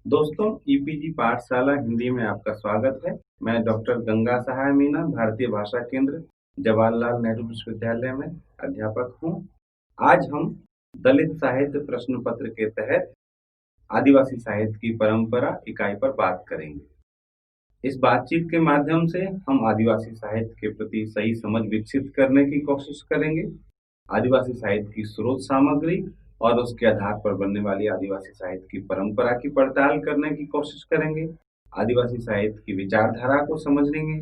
दोस्तों, ईपीजी पाठशाला हिंदी में आपका स्वागत है। मैं डॉक्टर गंगा सहाय मीना, भारतीय भाषा केंद्र, जवाहरलाल नेहरू विश्वविद्यालय में अध्यापक हूँ। आज हम दलित साहित्य प्रश्न पत्र के तहत आदिवासी साहित्य की परंपरा इकाई पर बात करेंगे। इस बातचीत के माध्यम से हम आदिवासी साहित्य के प्रति सही समझ विकसित करने की कोशिश करेंगे। आदिवासी साहित्य की स्रोत सामग्री और उसके आधार पर बनने वाली आदिवासी साहित्य की परंपरा की पड़ताल करने की कोशिश करेंगे। आदिवासी साहित्य की विचारधारा को समझेंगे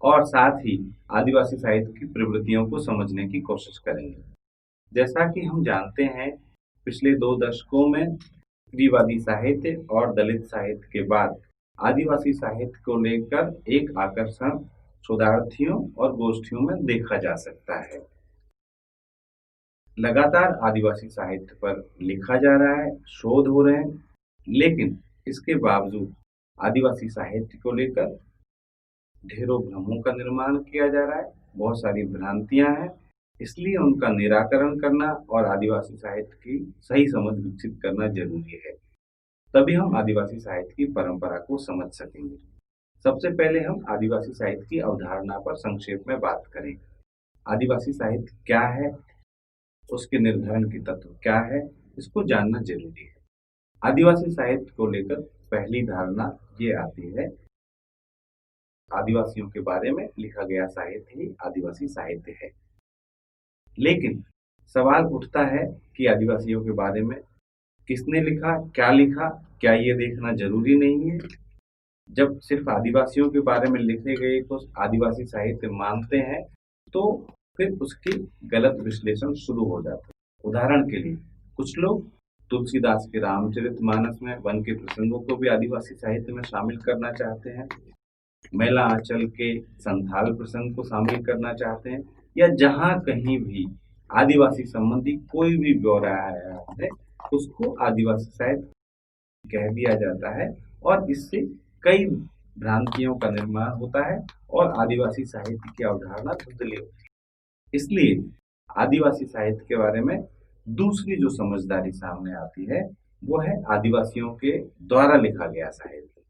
और साथ ही आदिवासी साहित्य की प्रवृत्तियों को समझने की कोशिश करेंगे। जैसा कि हम जानते हैं, पिछले 2 दशकों में स्त्रीवादी साहित्य और दलित साहित्य के बाद आदिवासी साहित्य को लेकर एक आकर्षण शोधार्थियों और गोष्ठियों में देखा जा सकता है। लगातार आदिवासी साहित्य पर लिखा जा रहा है, शोध हो रहे हैं, लेकिन इसके बावजूद आदिवासी साहित्य को लेकर ढेरों भ्रमों का निर्माण किया जा रहा है, बहुत सारी भ्रांतियां हैं। इसलिए उनका निराकरण करना और आदिवासी साहित्य की सही समझ विकसित करना जरूरी है। तभी हम आदिवासी साहित्य की परंपरा को समझ सकेंगे। सबसे पहले हम आदिवासी साहित्य की अवधारणा पर संक्षेप में बात करें। आदिवासी साहित्य क्या है, उसके निर्धारण के तत्व क्या है, इसको जानना जरूरी है। आदिवासी साहित्य को लेकर पहली धारणा ये आती है, आदिवासियों के बारे में लिखा गया साहित्य ही आदिवासी साहित्य है। लेकिन सवाल उठता है कि आदिवासियों के बारे में किसने लिखा, क्या ये देखना जरूरी नहीं है? जब सिर्फ आदिवासियों के बारे में लिखे गए को आदिवासी साहित्य मानते हैं, तो फिर उसकी गलत विश्लेषण शुरू हो जाता है। उदाहरण के लिए कुछ लोग तुलसीदास के रामचरितमानस में वन के प्रसंगों को भी आदिवासी साहित्य में शामिल करना चाहते हैं, मैला आंचल के संथाल प्रसंग को शामिल करना चाहते हैं, या जहां कहीं भी आदिवासी संबंधी कोई भी ब्यौरा आया है उसको आदिवासी साहित्य कह दिया जाता है और इससे कई भ्रांतियों का निर्माण होता है और आदिवासी साहित्य की अवधारणा धुंधली होती है। इसलिए आदिवासी साहित्य के बारे में दूसरी जो समझदारी सामने आती है वो है आदिवासियों के द्वारा लिखा गया साहित्य।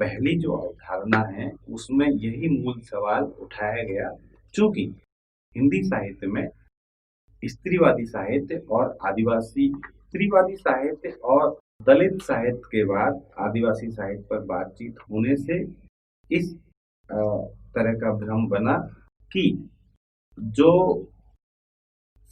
पहली जो अवधारणा है उसमें यही मूल सवाल उठाया गया, चूंकि हिंदी साहित्य में स्त्रीवादी साहित्य और दलित साहित्य के बाद आदिवासी साहित्य पर बातचीत होने से इस तरह का भ्रम बना कि जो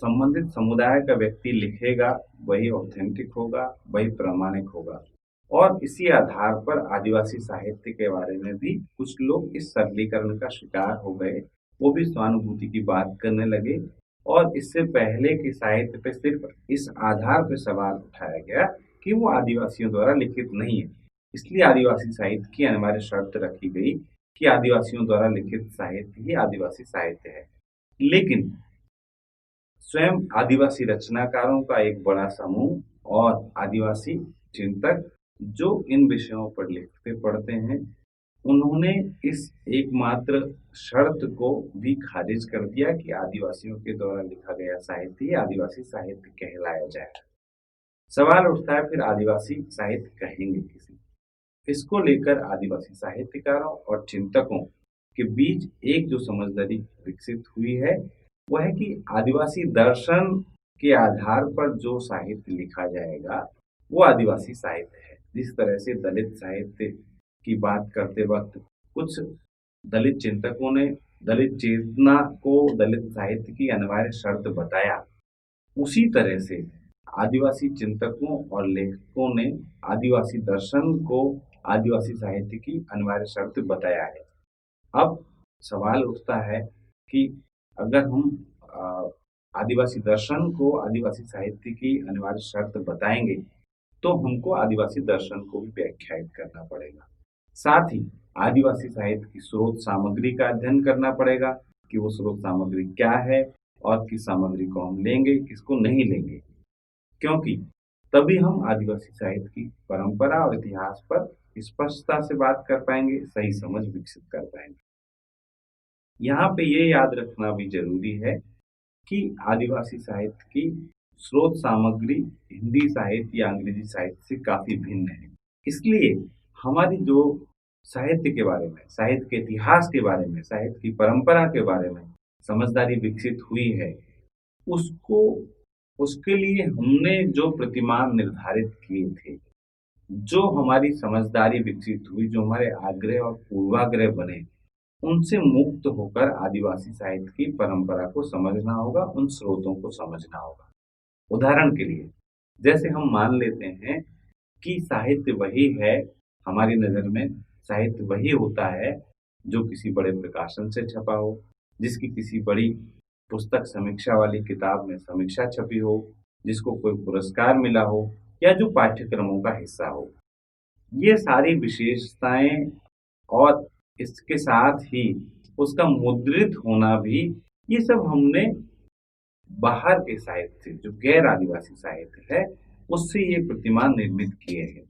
संबंधित समुदाय का व्यक्ति लिखेगा वही ऑथेंटिक होगा, वही प्रामाणिक होगा। और इसी आधार पर आदिवासी साहित्य के बारे में भी कुछ लोग इस सरलीकरण का शिकार हो गए, वो भी सहानुभूति की बात करने लगे और इससे पहले के साहित्य पे सिर्फ इस आधार पर सवाल उठाया गया कि वो आदिवासियों द्वारा लिखित नहीं है, इसलिए आदिवासी साहित्य की अनिवार्य शर्त रखी गई कि आदिवासियों द्वारा लिखित साहित्य ही आदिवासी साहित्य है। लेकिन स्वयं आदिवासी रचनाकारों का एक बड़ा समूह और आदिवासी चिंतक जो इन विषयों पर लिखते पढ़ते हैं, उन्होंने इस एकमात्र शर्त को भी खारिज कर दिया कि आदिवासियों के द्वारा लिखा गया साहित्य ही आदिवासी साहित्य कहलाया जाए। सवाल उठता है फिर आदिवासी साहित्य कहेंगे किसे? इसको लेकर आदिवासी साहित्यकारों और चिंतकों के बीच एक जो समझदारी विकसित हुई है वह है कि आदिवासी दर्शन के आधार पर जो साहित्य लिखा जाएगा वो आदिवासी साहित्य है। जिस तरह से दलित साहित्य की बात करते वक्त कुछ दलित चिंतकों ने दलित चेतना को दलित साहित्य की अनिवार्य शर्त बताया, उसी तरह से आदिवासी चिंतकों और लेखकों ने आदिवासी दर्शन को आदिवासी साहित्य की अनिवार्य शर्त बताया है। अब सवाल उठता है कि अगर हम आदिवासी दर्शन को आदिवासी साहित्य की अनिवार्य शर्त बताएंगे तो हमको आदिवासी दर्शन को भी व्याख्यायित करना पड़ेगा। साथ ही आदिवासी साहित्य की स्रोत सामग्री का अध्ययन करना पड़ेगा कि वो स्रोत सामग्री क्या है और किस सामग्री को हम लेंगे, किसको नहीं लेंगे, क्योंकि तभी हम आदिवासी साहित्य की परंपरा और इतिहास पर स्पष्टता से बात कर पाएंगे, सही समझ विकसित कर पाएंगे। यहाँ पे ये याद रखना भी जरूरी है कि आदिवासी साहित्य की स्रोत सामग्री हिंदी साहित्य या अंग्रेजी साहित्य से काफी भिन्न है। इसलिए हमारी जो साहित्य के बारे में, साहित्य के इतिहास के बारे में, साहित्य की परंपरा के बारे में समझदारी विकसित हुई है, उसको उसके लिए हमने जो प्रतिमान निर्धारित किए थे, जो हमारी समझदारी विकसित हुई, जो हमारे आग्रह और पूर्वाग्रह बने, उनसे मुक्त होकर आदिवासी साहित्य की परंपरा को समझना होगा, उन स्रोतों को समझना होगा। उदाहरण के लिए, जैसे हम मान लेते हैं कि साहित्य वही है, हमारी नज़र में साहित्य वही होता है जो किसी बड़े प्रकाशन से छपा हो, जिसकी किसी बड़ी पुस्तक समीक्षा वाली किताब में समीक्षा छपी हो, जिसको कोई पुरस्कार मिला हो, या जो पाठ्यक्रमों का हिस्सा हो। ये सारी विशेषताएं और इसके साथ ही उसका मुद्रित होना भी, ये सब हमने बाहर के साहित्य से, जो गैर आदिवासी साहित्य है, उससे ये प्रतिमान निर्मित किए हैं।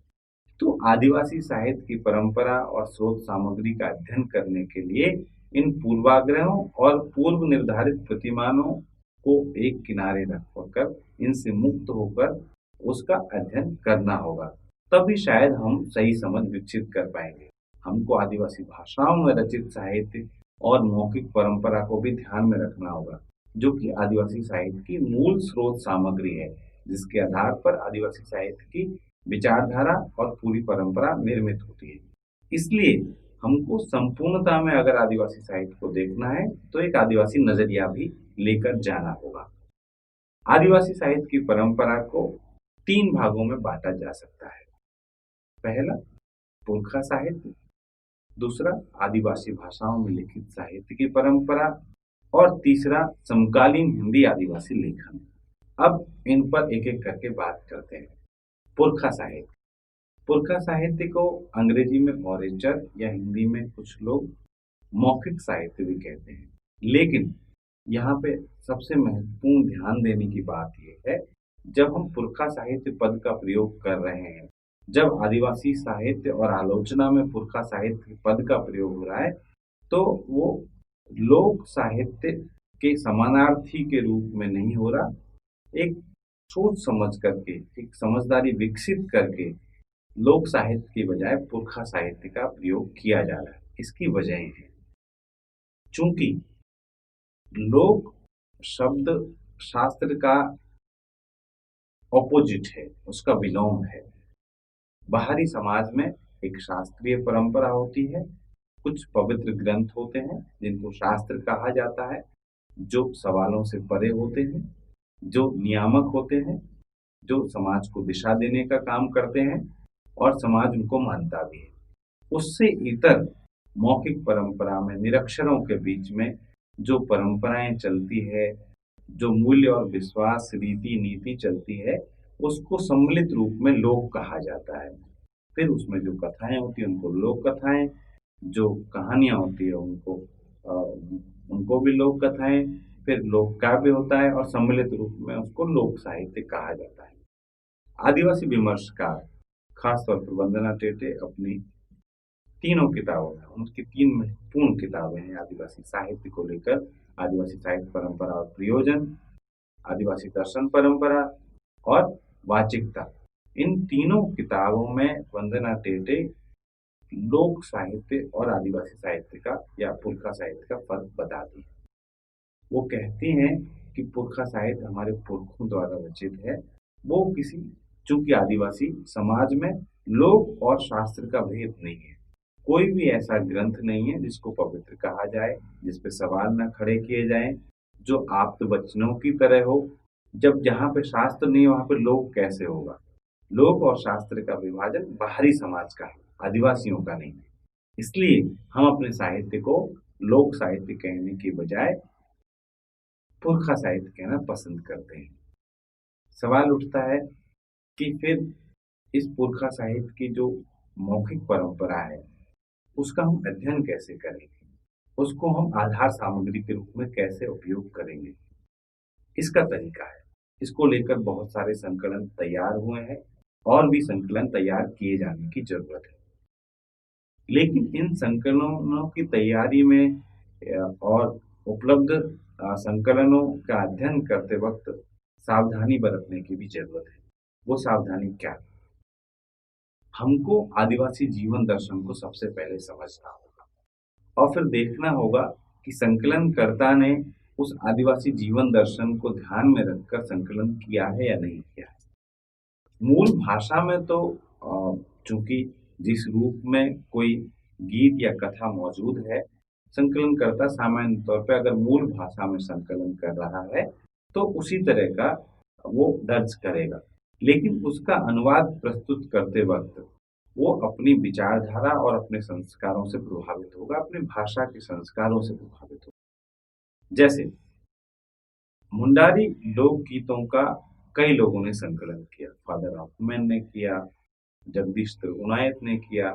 तो आदिवासी साहित्य की परंपरा और स्रोत सामग्री का अध्ययन करने के लिए इन पूर्वाग्रहों और पूर्व निर्धारित प्रतिमानों को एक किनारे रखकर, इनसे मुक्त होकर उसका अध्ययन करना होगा। तभी शायद हम सही समझ विकसित कर पाएंगे। हमको आदिवासी भाषाओं में रचित साहित्य और मौखिक परंपरा को भी ध्यान में रखना होगा, जो कि आदिवासी साहित्य की मूल स्रोत सामग्री है, जिसके आधार पर आदिवासी साहित्य की विचारधारा और पूरी परंपरा निर्मित होती है। इसलिए हमको संपूर्णता में अगर आदिवासी साहित्य को देखना है, तो एक आदिवासी नजरिया भी लेकर जाना होगा। आदिवासी साहित्य की परंपरा को 3 भागों में बांटा जा सकता है। पहला, पुरखा साहित्य। दूसरा, आदिवासी भाषाओं में लिखित साहित्य की परंपरा। और तीसरा, समकालीन हिंदी आदिवासी लेखन। अब इन पर एक एक करके बात करते हैं। पुरखा साहित्य। पुरखा साहित्य को अंग्रेजी में ओरेचर या हिंदी में कुछ लोग मौखिक साहित्य भी कहते हैं। लेकिन यहाँ पे सबसे महत्वपूर्ण ध्यान देने की बात यह है, जब हम पुरखा साहित्य पद का प्रयोग कर रहे हैं, जब आदिवासी साहित्य और आलोचना में पुरखा साहित्य पद का प्रयोग हो रहा है, तो वो लोक साहित्य के समानार्थी के रूप में नहीं हो रहा। एक सोच समझ करके, एक समझदारी विकसित करके लोक साहित्य की बजाय पुरखा साहित्य का प्रयोग किया जा रहा है। इसकी वजह है, चूंकि लोक शब्द शास्त्र का ऑपोजिट है, उसका विलोम है। बाहरी समाज में एक शास्त्रीय परंपरा होती है, कुछ पवित्र ग्रंथ होते हैं जिनको शास्त्र कहा जाता है, जो सवालों से परे होते हैं, जो नियामक होते हैं, जो समाज को दिशा देने का काम करते हैं और समाज उनको मानता भी है। उससे इतर मौखिक परंपरा में निरक्षरों के बीच में जो परंपराएं चलती है, जो मूल्य और विश्वास, रीति नीति चलती है, उसको सम्मिलित रूप में लोक कहा जाता है। फिर उसमें जो कथाएं होती हैं उनको लोक कथाएं, जो कहानियां होती है उनको भी लोक कथाएं, फिर लोक काव्य होता है, और सम्मिलित रूप में उसको लोक साहित्य कहा जाता है। आदिवासी विमर्शकार, खासतौर पर वंदना टेटे, अपनी तीनों किताबों में, उनकी 3 महत्वपूर्ण किताबें हैं आदिवासी साहित्य को लेकर: आदिवासी साहित्य परंपरा और प्रयोजन, आदिवासी दर्शन परंपरा और वाचिकता। इन तीनों किताबों में वंदना टेटे लोक साहित्य और आदिवासी साहित्य का या पुरखा साहित्य का फर्क बताती है। वो कहती हैं कि पुरखा साहित्य हमारे पुरखों द्वारा रचित है। वो किसी, चूंकि आदिवासी समाज में लोक और शास्त्र का भेद नहीं है, कोई भी ऐसा ग्रंथ नहीं है जिसको पवित्र कहा जाए, जिस पे सवाल न खड़े किए जाएं, जो आप्त वचनों की तरह हो। जब जहाँ पे शास्त्र नहीं, वहां पे लोक कैसे होगा? लोक और शास्त्र का विभाजन बाहरी समाज का है, आदिवासियों का नहीं है। इसलिए हम अपने साहित्य को लोक साहित्य कहने की बजाय पुरखा साहित्य कहना पसंद करते हैं। सवाल उठता है कि फिर इस पुरखा साहित्य की जो मौखिक परंपरा है, उसका हम अध्ययन कैसे करेंगे? उसको हम आधार सामग्री के रूप में कैसे उपयोग करेंगे? इसका तरीका है। इसको लेकर बहुत सारे संकलन तैयार हुए हैं और भी संकलन तैयार किए जाने की जरूरत है। लेकिन इन संकलनों की तैयारी में और उपलब्ध संकलनों का अध्ययन करते वक्त सावधानी बरतने की भी जरूरत है। वो सावधानी क्या है? हमको आदिवासी जीवन दर्शन को सबसे पहले समझना होगा और फिर देखना होगा कि संकलनकर्ता ने उस आदिवासी जीवन दर्शन को ध्यान में रखकर संकलन किया है या नहीं किया है। मूल भाषा में तो चूंकि जिस रूप में कोई गीत या कथा मौजूद है, संकलनकर्ता सामान्य तौर पे अगर मूल भाषा में संकलन कर रहा है तो उसी तरह का वो दर्ज करेगा, लेकिन उसका अनुवाद प्रस्तुत करते वक्त वो अपनी विचारधारा और अपने संस्कारों से प्रभावित होगा, अपनी भाषा के संस्कारों से प्रभावित होगा। जैसे मुंडारी लोकगीतों का कई लोगों ने संकलन किया, फादर ऑफमैन ने किया, जगदीश त्रिगुणायत ने किया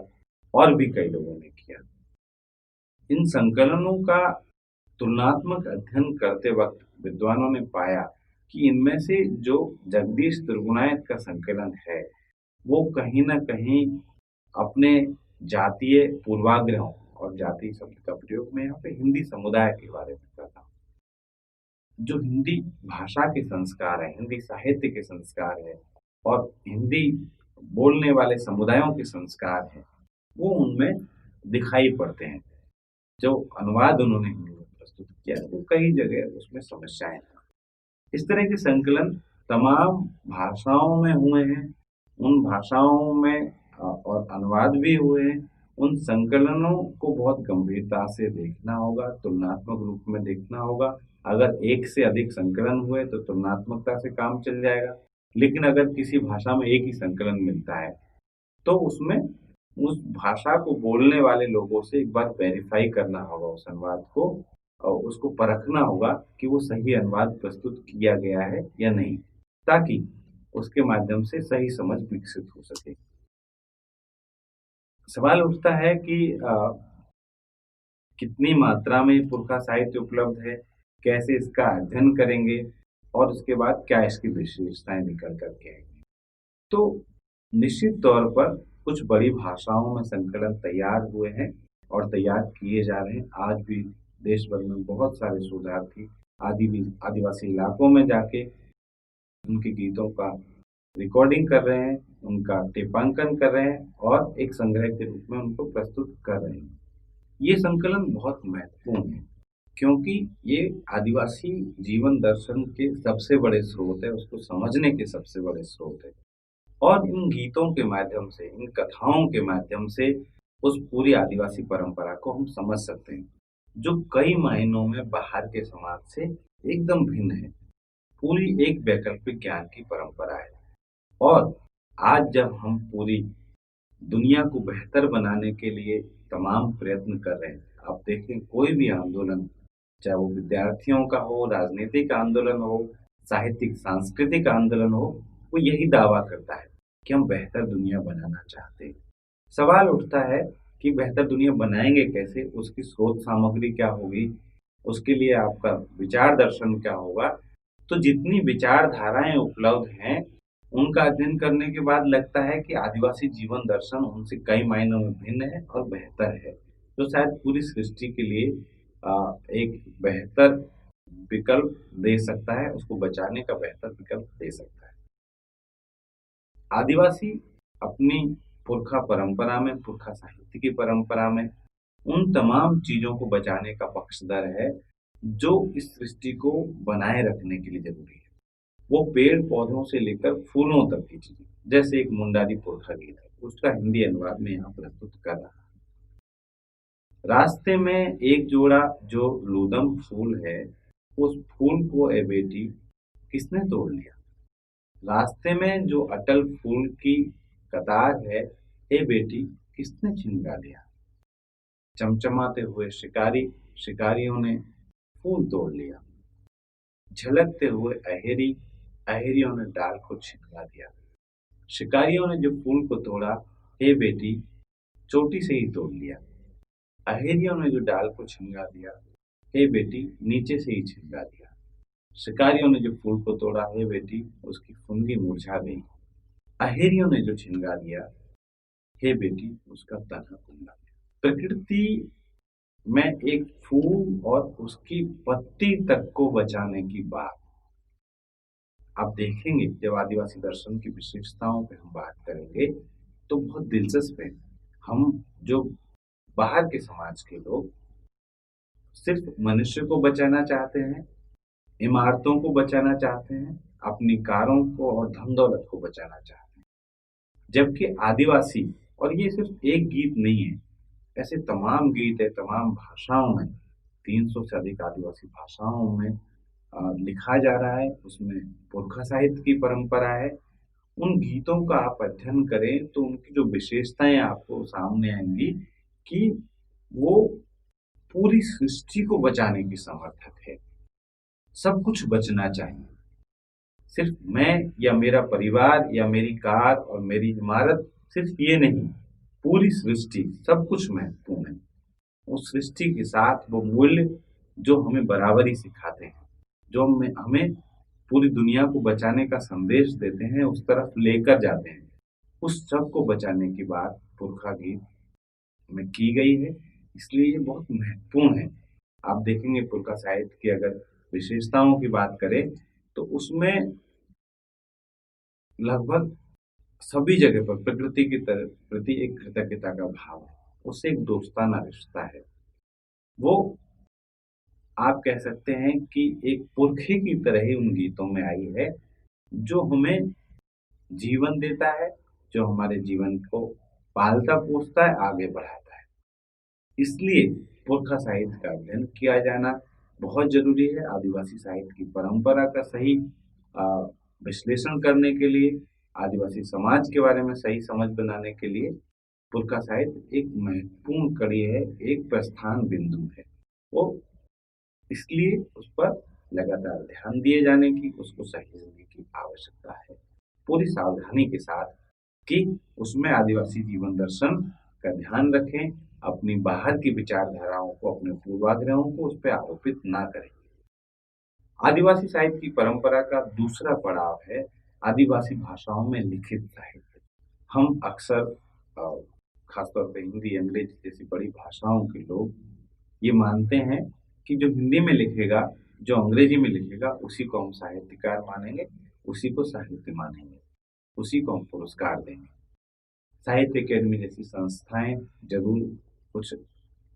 और भी कई लोगों ने किया। इन संकलनों का तुलनात्मक अध्ययन करते वक्त विद्वानों ने पाया कि इनमें से जो जगदीश त्रिगुणायत का संकलन है वो कहीं न कहीं अपने जातीय पूर्वाग्रहों, और जातीय शब्द का प्रयोग मैं यहाँ पे हिंदी समुदाय के बारे में कर रहा हूँ, जो हिंदी भाषा के संस्कार है, हिंदी साहित्य के संस्कार है और हिंदी बोलने वाले समुदायों के संस्कार हैं, वो उनमें दिखाई पड़ते हैं। जो अनुवाद उन्होंने हिंदी में प्रस्तुत किया वो कई जगह उसमें समस्याएं हैं। इस तरह के संकलन तमाम भाषाओं में हुए हैं, उन भाषाओं में और अनुवाद भी हुए हैं। उन संकलनों को बहुत गंभीरता से देखना होगा, तुलनात्मक रूप में देखना होगा। अगर एक से अधिक संकलन हुए तो तुलनात्मकता से काम चल जाएगा, लेकिन अगर किसी भाषा में एक ही संकलन मिलता है तो उसमें उस भाषा को बोलने वाले लोगों से एक बार वेरीफाई करना होगा उस अनुवाद को, और उसको परखना होगा कि वो सही अनुवाद प्रस्तुत किया गया है या नहीं, ताकि उसके माध्यम से सही समझ विकसित हो सके। सवाल उठता है कि कितनी मात्रा में पुरखा साहित्य उपलब्ध है, कैसे इसका अध्ययन करेंगे और उसके बाद क्या इसकी विशेषताएं निकल करके आएंगी। तो निश्चित तौर पर कुछ बड़ी भाषाओं में संकलन तैयार हुए हैं और तैयार किए जा रहे हैं। आज भी देश भर में बहुत सारे शोधार्थी आदिवासी इलाकों में जाके उनके गीतों का रिकॉर्डिंग कर रहे हैं, उनका टीपांकन कर रहे हैं और एक संग्रह के रूप में उनको प्रस्तुत कर रहे हैं। ये संकलन बहुत महत्वपूर्ण है क्योंकि ये आदिवासी जीवन दर्शन के सबसे बड़े स्रोत है, उसको समझने के सबसे बड़े स्रोत है। और इन गीतों के माध्यम से, इन कथाओं के माध्यम से उस पूरी आदिवासी परंपरा को हम समझ सकते हैं, जो कई मायनों में बाहर के समाज से एकदम भिन्न है। पूरी एक वैकल्पिक ज्ञान की परंपरा है। और आज जब हम पूरी दुनिया को बेहतर बनाने के लिए तमाम प्रयत्न कर रहे हैं, आप देखें कोई भी आंदोलन, चाहे वो विद्यार्थियों का हो, राजनीतिक आंदोलन हो, साहित्यिक सांस्कृतिक आंदोलन हो, वो यही दावा करता है कि हम बेहतर दुनिया बनाना चाहते हैं। सवाल उठता है कि बेहतर दुनिया बनाएंगे कैसे, उसकी स्रोत सामग्री क्या होगी, उसके लिए आपका विचार दर्शन क्या होगा। तो जितनी विचारधाराएं उपलब्ध हैं उनका अध्ययन करने के बाद लगता है कि आदिवासी जीवन दर्शन उनसे कई मायनों में भिन्न है और बेहतर है, जो शायद पूरी सृष्टि के लिए एक बेहतर विकल्प दे सकता है, उसको बचाने का बेहतर विकल्प दे सकता है। आदिवासी अपनी पुरखा परंपरा में, पुरखा साहित्य की परंपरा में उन तमाम चीजों को बचाने का पक्षधर है जो इस सृष्टि को बनाए रखने के लिए जरूरी है। वो पेड़ पौधों से लेकर फूलों तक की चीजें, जैसे एक मुंडारी पुरखा गीत है, उसका हिंदी अनुवाद में यहाँ प्रस्तुत कर रहा है। रास्ते में एक जोड़ा जो लूदम फूल है, उस फूल को ए बेटी किसने तोड़ लिया। रास्ते में जो अटल फूल की कतार है, ए बेटी किसने छिनगा लिया। चमचमाते हुए शिकारियों ने फूल तोड़ लिया। झलकते हुए अहेरियों ने डाल को छिनगा दिया। शिकारियों ने जो फूल को तोड़ा, हे बेटी चोटी से ही तोड़ लिया। अहेरियों ने जो डाल को छिनगा दिया, हे बेटी नीचे से ही छिनगा दिया। शिकारियों ने जो फूल को तोड़ा, हे बेटी उसकी फुनगी मुरझा गई। अहेरियों ने जो छिनगा दिया, हे बेटी उसका तना कुंडा। प्रकृति में एक फूल और उसकी पत्ती तक को बचाने की बात आप देखेंगे। जब आदिवासी दर्शन की विशेषताओं पे हम बात करेंगे तो बहुत दिलचस्प है। हम जो बाहर के समाज के लोग सिर्फ मनुष्य को बचाना चाहते हैं, इमारतों को बचाना चाहते हैं, अपनी कारों को और धन दौलत को बचाना चाहते हैं। जबकि आदिवासी, और ये सिर्फ एक गीत नहीं है, ऐसे तमाम गीत है, तमाम भाषाओं में, 300 से अधिक आदिवासी भाषाओं में लिखा जा रहा है। उसमें पुरखा साहित्य की परंपरा है। उन गीतों का आप अध्ययन करें तो उनकी जो विशेषताएं आपको सामने आएंगी कि वो पूरी सृष्टि को बचाने की समर्थक है। सब कुछ बचना चाहिए, सिर्फ मैं या मेरा परिवार या मेरी कार और मेरी इमारत, सिर्फ ये नहीं, पूरी सृष्टि, सब कुछ महत्वपूर्ण है। उस सृष्टि के साथ वो मूल्य जो हमें बराबरी सिखाते हैं, जो हमें पूरी दुनिया को बचाने का संदेश देते हैं, उस तरफ लेकर जाते हैं, उस सब को बचाने की बात पुरखा गीत में की गई है। इसलिए ये बहुत महत्वपूर्ण है। आप देखेंगे पुरखा साहित्य की अगर विशेषताओं की बात करें तो उसमें लगभग सभी जगह पर प्रकृति की प्रति एक कृतज्ञता का भाव है, उससे एक दोस्ताना रिश्ता है। वो आप कह सकते हैं कि एक पुरखे की तरह ही उन गीतों में आई है, जो हमें जीवन देता है, जो हमारे जीवन को पालता पोसता है, आगे बढ़ाता है। इसलिए पुरखा साहित्य का अध्ययन किया जाना बहुत जरूरी है। आदिवासी साहित्य की परंपरा का सही विश्लेषण करने के लिए, आदिवासी समाज के बारे में सही समझ बनाने के लिए पुरखा साहित्य एक महत्वपूर्ण कड़ी है, एक प्रस्थान बिंदु है। वो इसलिए उस पर लगातार ध्यान दिए जाने की, उसको सहेजने की आवश्यकता है, पूरी सावधानी के साथ कि उसमें आदिवासी जीवन दर्शन का ध्यान रखें, अपनी बाहर की विचारधाराओं को, अपने पूर्वाग्रहों को उस पर आरोपित ना करें। आदिवासी साहित्य की परंपरा का दूसरा पड़ाव है आदिवासी भाषाओं में लिखित साहित्य। हम अक्सर खासतौर पर हिंदी, अंग्रेजी जैसी बड़ी भाषाओं के लोग ये मानते हैं कि जो हिंदी में लिखेगा, जो अंग्रेजी में लिखेगा, उसी को हम साहित्यकार मानेंगे, उसी को साहित्य मानेंगे, उसी को हम पुरस्कार देंगे। साहित्य अकेडमी जैसी संस्थाएं जरूर कुछ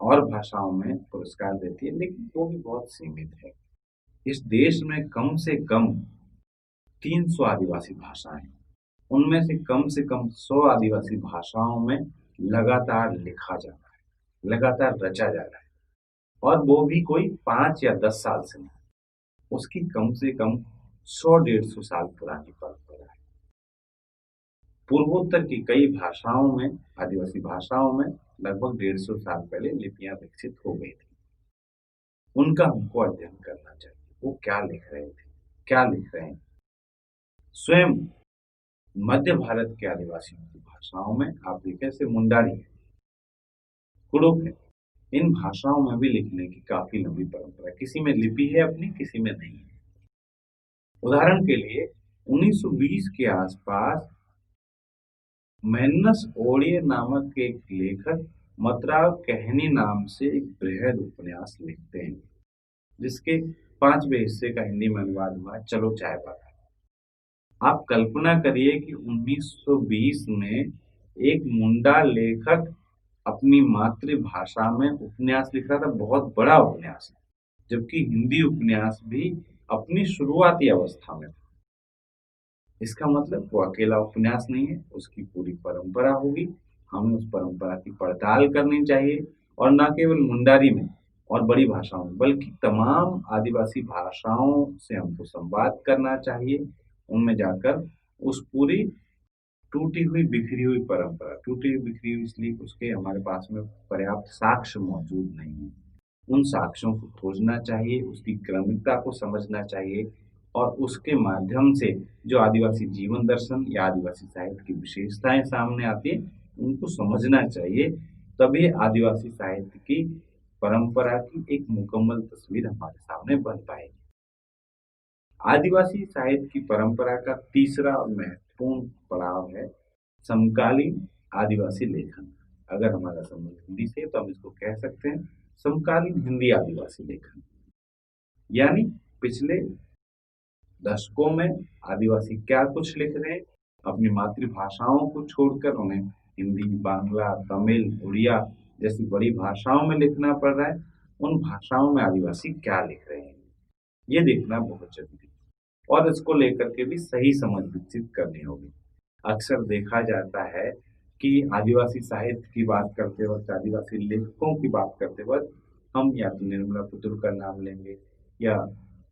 और भाषाओं में पुरस्कार देती है, लेकिन वो भी बहुत सीमित है। इस देश में कम से कम 300 आदिवासी भाषाएं, उनमें से कम 100 आदिवासी भाषाओं में लगातार लिखा जा रहा है, लगातार रचा जा रहा है, और वो भी कोई 5 या 10 साल से नहीं, उसकी कम से कम 100-150 साल पुरानी परंपरा है। पूर्वोत्तर की कई भाषाओं में, आदिवासी भाषाओं में लगभग 150 साल पहले लिपियां विकसित हो गई थी। उनका हमको अध्ययन करना चाहिए, वो क्या लिख रहे थे, क्या लिख रहे हैं। स्वयं मध्य भारत के आदिवासियों की भाषाओं में आप देखें से मुंडारी है, कुड़ुक है, इन भाषाओं में भी लिखने की काफी लंबी परंपरा है। किसी में लिपि है अपनी, किसी में नहीं है। उदाहरण के लिए 1920 के आसपास मैनस ओडिए नामक एक लेखक मतराव कहनी नाम से एक बृहद उपन्यास लिखते हैं, जिसके 5वें हिस्से का हिंदी में अनुवाद हुआ चलो चाय पाता। आप कल्पना करिए कि 1920 में एक मुंडा लेखक अपनी मातृभाषा में उपन्यास लिख रहा था, बहुत बड़ा उपन्यास, जबकि हिंदी उपन्यास भी अपनी शुरुआती अवस्था में था। इसका मतलब वो अकेला उपन्यास नहीं है, उसकी पूरी परंपरा होगी। हमें उस परंपरा की पड़ताल करनी चाहिए, और न केवल मुंडारी में और बड़ी भाषाओं में, बल्कि तमाम आदिवासी भाषाओं से हमको संवाद करना चाहिए। उनमें जाकर उस पूरी टूटी हुई बिखरी हुई परंपरा, टूटी हुई बिखरी हुई इसलिए उसके हमारे पास में पर्याप्त साक्ष्य मौजूद नहीं है, उन साक्ष्यों को खोजना चाहिए, उसकी क्रमिकता को समझना चाहिए, और उसके माध्यम से जो आदिवासी जीवन दर्शन या आदिवासी साहित्य की विशेषताएं सामने आती है, उनको समझना चाहिए। तभी आदिवासी साहित्य की परंपरा की एक मुकम्मल तस्वीर हमारे सामने बन पाएगी। आदिवासी साहित्य की परंपरा का तीसरा महत्वपूर्ण पड़ाव है समकालीन आदिवासी लेखन। अगर हमारा संबंध हिंदी से, तो हम इसको कह सकते हैं समकालीन हिंदी आदिवासी लेखन। यानी पिछले दशकों में आदिवासी क्या कुछ लिख रहे हैं, अपनी मातृभाषाओं को छोड़कर उन्हें हिंदी, बांग्ला, तमिल, उड़िया जैसी बड़ी भाषाओं में लिखना पड़ रहा है, उन भाषाओं में आदिवासी क्या लिख रहे हैं, ये देखना बहुत जरूरी है। और इसको लेकर के भी सही समझ विकसित करनी होगी। अक्सर देखा जाता है कि आदिवासी साहित्य की बात करते वक्त, आदिवासी लेखकों की बात करते वक्त हम या तो निर्मला पुतुल का नाम लेंगे, या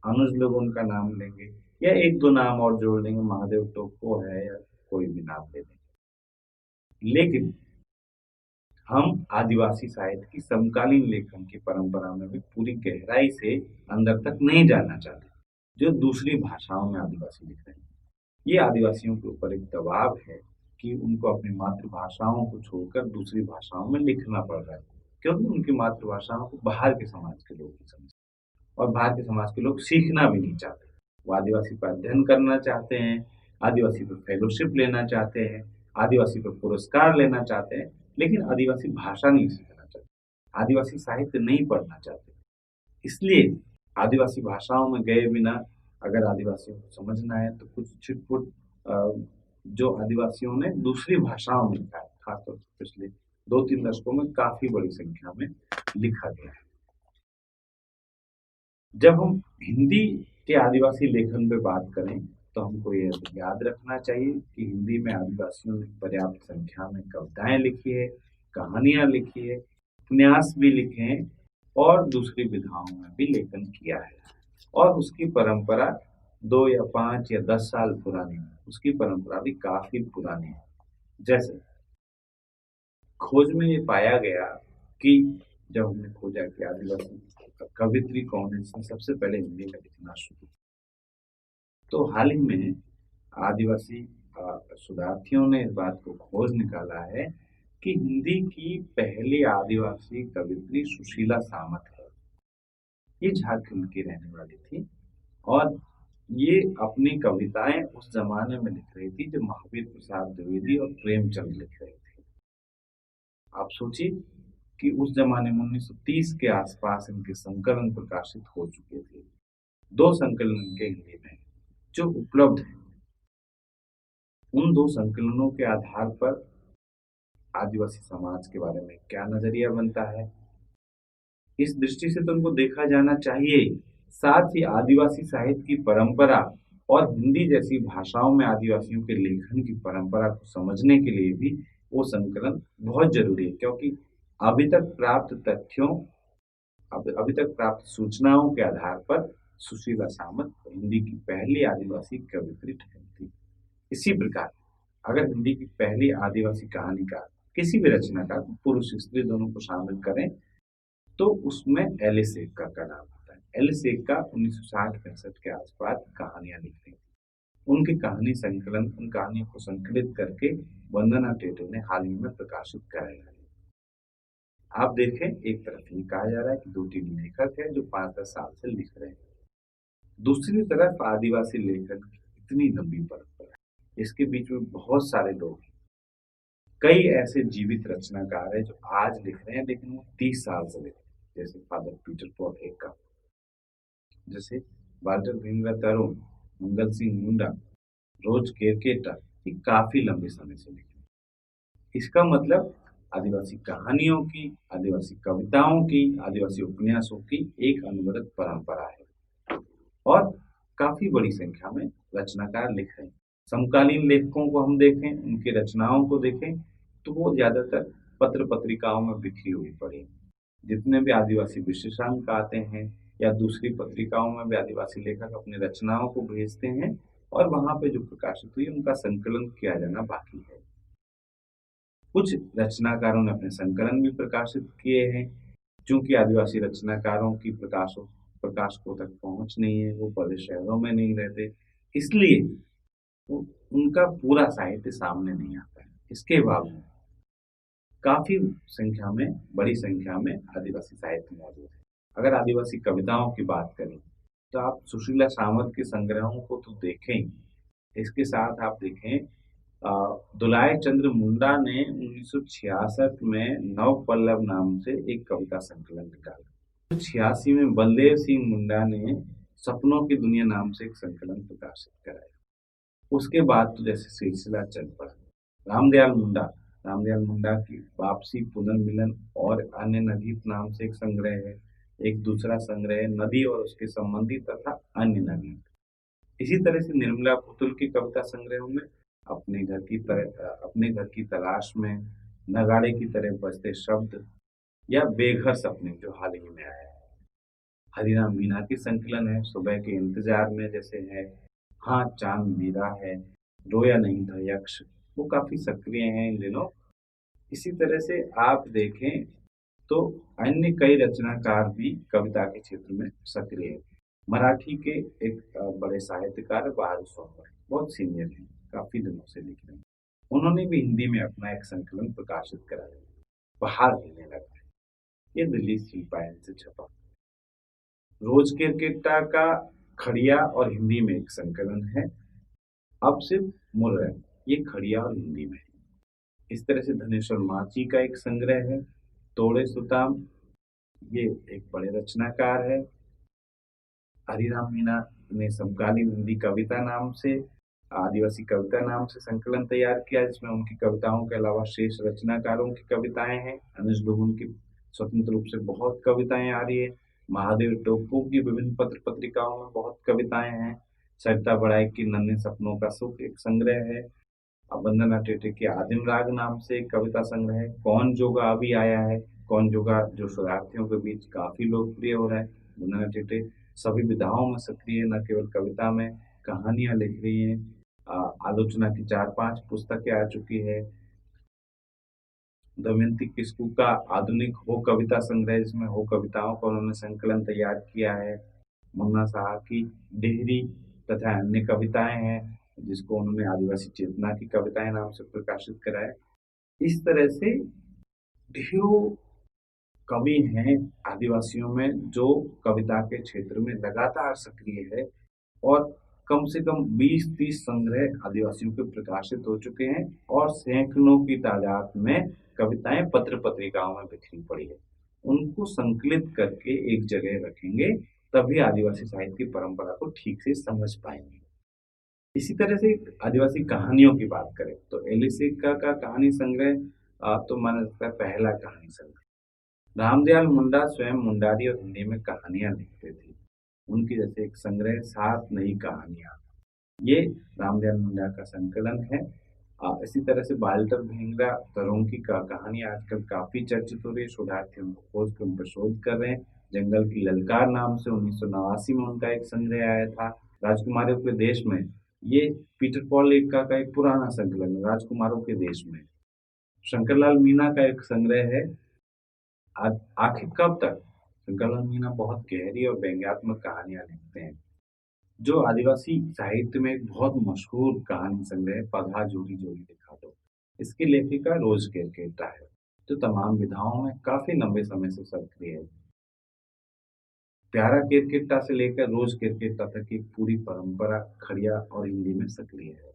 अनुज लोग उनका नाम लेंगे, या एक दो नाम और जोड़ लेंगे, महादेव टोप्पो है, या कोई भी नाम ले लेंगे। लेकिन हम आदिवासी साहित्य की समकालीन लेखन की परंपरा में भी पूरी गहराई से अंदर तक नहीं जाना चाहते, जो दूसरी भाषाओं में आदिवासी लिख रहे हैं। ये आदिवासियों के ऊपर एक दबाव है कि उनको अपनी मातृभाषाओं को छोड़कर दूसरी भाषाओं में लिखना पड़ रहा है, क्योंकि उनकी मातृभाषाओं को बाहर के समाज के लोग नहीं समझते, और बाहर के समाज के लोग सीखना भी नहीं चाहते। वो आदिवासी पर अध्ययन करना चाहते हैं, आदिवासी पर फेलोशिप लेना चाहते हैं, आदिवासी पर पुरस्कार लेना चाहते हैं, लेकिन आदिवासी भाषा नहीं सीखना चाहते, आदिवासी साहित्य नहीं पढ़ना चाहते। इसलिए आदिवासी भाषाओं में गए बिना अगर आदिवासियों को समझना है तो कुछ छिटपुट जो आदिवासियों ने दूसरी भाषाओं में लिखा है, खासतौर से पिछले 2-3 दशकों में काफी बड़ी संख्या में लिखा गया है। जब हम हिंदी के आदिवासी लेखन पे बात करें तो हमको ये याद रखना चाहिए कि हिंदी में आदिवासियों ने पर्याप्त संख्या में कविताएं लिखी है, कहानियां लिखी है, उपन्यास भी लिखे हैं, और दूसरी विधाओं में भी लेखन किया है। और उसकी परंपरा 2 या 5 या 10 साल पुरानी है, उसकी परंपरा भी काफी पुरानी है। जैसे खोज में ये पाया गया कि जब हमने खोजा कि आदिवासी कवित्री कौन है जिसने सबसे पहले हिंदी में लिखना शुरू, तो हाल ही में आदिवासी शोधार्थियों ने इस बात को खोज निकाला है कि हिंदी की पहली आदिवासी कवित्री सुशीला सामत है। ये झारखंड की रहने वाली थी, और ये अपनी कविताएं उस जमाने में लिख रही थी जब महावीर प्रसाद द्विवेदी और प्रेमचंद लिख रहे थे। आप सोचिए कि उस जमाने में 1930 के आसपास इनके संकलन प्रकाशित हो चुके थे। 2 संकलन इनके हिंदी में जो उपलब्ध है, उन 2 संकलनों के आधार पर आदिवासी समाज के बारे में क्या नजरिया बनता है, इस दृष्टि से तो उनको देखा जाना चाहिए। साथ ही आदिवासी साहित्य की परंपरा और हिंदी जैसी भाषाओं में आदिवासियों के लेखन की परंपरा को समझने के लिए भी वो संकलन बहुत जरूरी है, क्योंकि अभी तक प्राप्त तथ्यों, अभी तक प्राप्त सूचनाओं के आधार पर सुशीला सामंत हिंदी की पहली आदिवासी कवित्री ठहरती। इसी प्रकार अगर हिंदी की पहली आदिवासी कहानीकार, किसी भी रचनाकार, पुरुष स्त्री दोनों को शामिल करें, तो उसमें एलिस एक्का का नाम आता है। एलिस एक्का 1960-65 के आसपास कहानियां लिखते हैं। उनकी कहानी संकलन, उन कहानियों को संकलित करके वंदना टेटे ने हाल ही में प्रकाशित कराया है। आप देखें, एक तरफ ये कहा जा रहा है कि 2-3 लेखक हैं जो 5-10 साल से लिख रहे हैं, दूसरी तरफ आदिवासी लेखक की इतनी लंबी परंपरा है, इसके बीच में बहुत सारे लोग हैं। कई ऐसे जीवित रचनाकार हैं जो आज लिख रहे हैं, लेकिन वो 30 साल से लिख रहे हैं, जैसे फादर पीटर पॉल एक्का, जैसे वाल्टर भीमराव तरुण, मंगल सिंह मुंडा, रोज केरकेटा, ये काफी लंबे समय से लिख रहे हैं। इसका मतलब आदिवासी कहानियों की, आदिवासी कविताओं की, आदिवासी उपन्यासों की एक अनवरत परंपरा है, और काफी बड़ी संख्या में रचनाकार लिख रहे हैं। समकालीन लेखकों को हम देखें, उनकी रचनाओं को देखें, तो वो ज्यादातर पत्र पत्रिकाओं में बिखरी हुई पड़ी। जितने भी आदिवासी विशेषांक आते हैं या दूसरी पत्रिकाओं में भी आदिवासी लेखक अपनी रचनाओं को भेजते हैं, और वहां पे जो प्रकाशित हुई उनका संकलन किया जाना बाकी है। कुछ रचनाकारों ने अपने संकलन भी प्रकाशित किए हैं। चूंकि आदिवासी रचनाकारों की प्रकाशकों तक पहुंच नहीं है, वो बड़े शहरों में नहीं रहते, इसलिए उनका पूरा साहित्य सामने नहीं आता है। इसके बावजूद काफी संख्या में, बड़ी संख्या में आदिवासी साहित्य मौजूद है। अगर आदिवासी कविताओं की बात करें तो आप सुशीला सामंत के संग्रहों को तो देखें, इसके साथ आप देखें दुलाय चंद्र मुंडा ने 1966 में नव पल्लव नाम से एक कविता संकलन निकाला। 1986 में बलदेव सिंह मुंडा ने सपनों की दुनिया नाम से एक संकलन प्रकाशित कराया। उसके बाद तो जैसे सिलसिला चल पड़ा। रामदयाल मुंडा रामदयाल मुंडा की वापसी पुनर्मिलन और अन्य नगीत नाम से एक संग्रह है। एक दूसरा संग्रह है नदी और उसके संबंधी तथा अन्य नगीत। इसी तरह से निर्मला पुतुल की कविता संग्रहों में अपने घर की तलाश में, नगाड़े की तरह बजते शब्द या बेघर सपने जो हाल ही में आया है। हरिराम मीना की संकलन है सुबह के इंतजार में, जैसे है हाँ चांद मेरा है, रोया नहीं था यक्ष, वो काफी सक्रिय हैं इन दिनों। इसी तरह से आप देखें तो अन्य कई रचनाकार भी कविता के क्षेत्र में सक्रिय हैं। मराठी के एक बड़े साहित्यकार बहादुर सौंदर्य बहुत सीनियर हैं, काफी दिनों से लिख रहे हैं। उन्होंने भी हिंदी में अपना एक संकलन प्रकाशित करा है, बहार हिलने लगा है। ये दिल्ली शिल्पायन से छपा। रोज केरकेट्टा का खड़िया और हिंदी में एक संकलन है, अब सिर्फ मुर्र, ये खड़िया और हिंदी में है। इस तरह से धनेश्वर माची का एक संग्रह है तोड़े सुताम, ये एक बड़े रचनाकार है। हरिराम मीना ने समकालीन हिंदी कविता नाम से, आदिवासी कविता नाम से संकलन तैयार किया, जिसमें उनकी कविताओं के अलावा शेष रचनाकारों की कविताएं हैं। अनुज लुगुन की स्वतंत्र रूप से बहुत कविताएं आ रही है। महादेव टोप्पो की विभिन्न पत्र पत्रिकाओं में बहुत कविताएं हैं। सरिता बड़ाई की नन्हे सपनों का सुख एक संग्रह है। वंदना टेटे के आदिम राग नाम से एक कविता संग्रह है। कौन जोगा अभी आया है, कौन जोगा जो शोधार्थियों के बीच काफी लोकप्रिय हो रहा है। वंदना टेटे सभी विधाओं में सक्रिय है, न केवल कविता में, कहानियां लिख रही हैं। आलोचना की 4-5 पुस्तकें आ चुकी है। दमयंती किस्कू का आधुनिक हो कविता संग्रह, जिसमें हो कविताओं का उन्होंने संकलन तैयार किया है। मुन्ना साहब की डेहरी तथा अन्य कविताएं हैं, जिसको उन्होंने आदिवासी चेतना की कविताएं नाम से प्रकाशित करा है। इस तरह से ढेरों कवि हैं आदिवासियों में जो कविता के क्षेत्र में लगातार सक्रिय है, और कम से कम 20-30 संग्रह आदिवासियों के प्रकाशित हो चुके हैं, और सैकड़ों की तादाद में कविताएं पत्र पत्रिकाओं में बिखरी पड़ी है। उनको संकलित करके एक जगह रखेंगे, तभी आदिवासी साहित्य की परंपरा को ठीक से समझ पाएंगे। इसी तरह से आदिवासी कहानियों की बात करें तो एलिसिका का कहानी संग्रह तो माना जाता है पहला कहानी संग्रह। रामदयाल मुंडा स्वयं मुंडारी और हिंदी में कहानियां लिखते थे। उनकी जैसे एक संग्रह 7 नई कहानियां, ये रामदयाल मुंडा का संकलन है। इसी तरह से बाल्टर भेंगरा तरों की कहानी आजकल काफी चर्चित हो रही है। शोधार्थी उनको खोज के उन पर शोध कर रहे हैं। जंगल की ललकार नाम से 1989 में उनका एक संग्रह आया था। राजकुमारों के देश में, ये पीटर पॉल एक्का का एक पुराना संकलन है, राजकुमारों के देश में। शंकरलाल मीना का एक संग्रह है आखिर कब तक। शंकरलाल मीना बहुत गहरी और व्यंग्यात्मक कहानियां लिखते हैं। जो आदिवासी साहित्य में एक बहुत मशहूर कहानी संग्रह है पगहा जोड़ी जोड़ी दिखा दो, इसकी लेखिका रोज केरकेट्टा है, जो तमाम विधाओं में काफी लंबे समय से सक्रिय है। प्यारा केरकेट्टा से लेकर रोज केरकेट्टा तक की पूरी परंपरा खड़िया और हिंदी में सक्रिय है।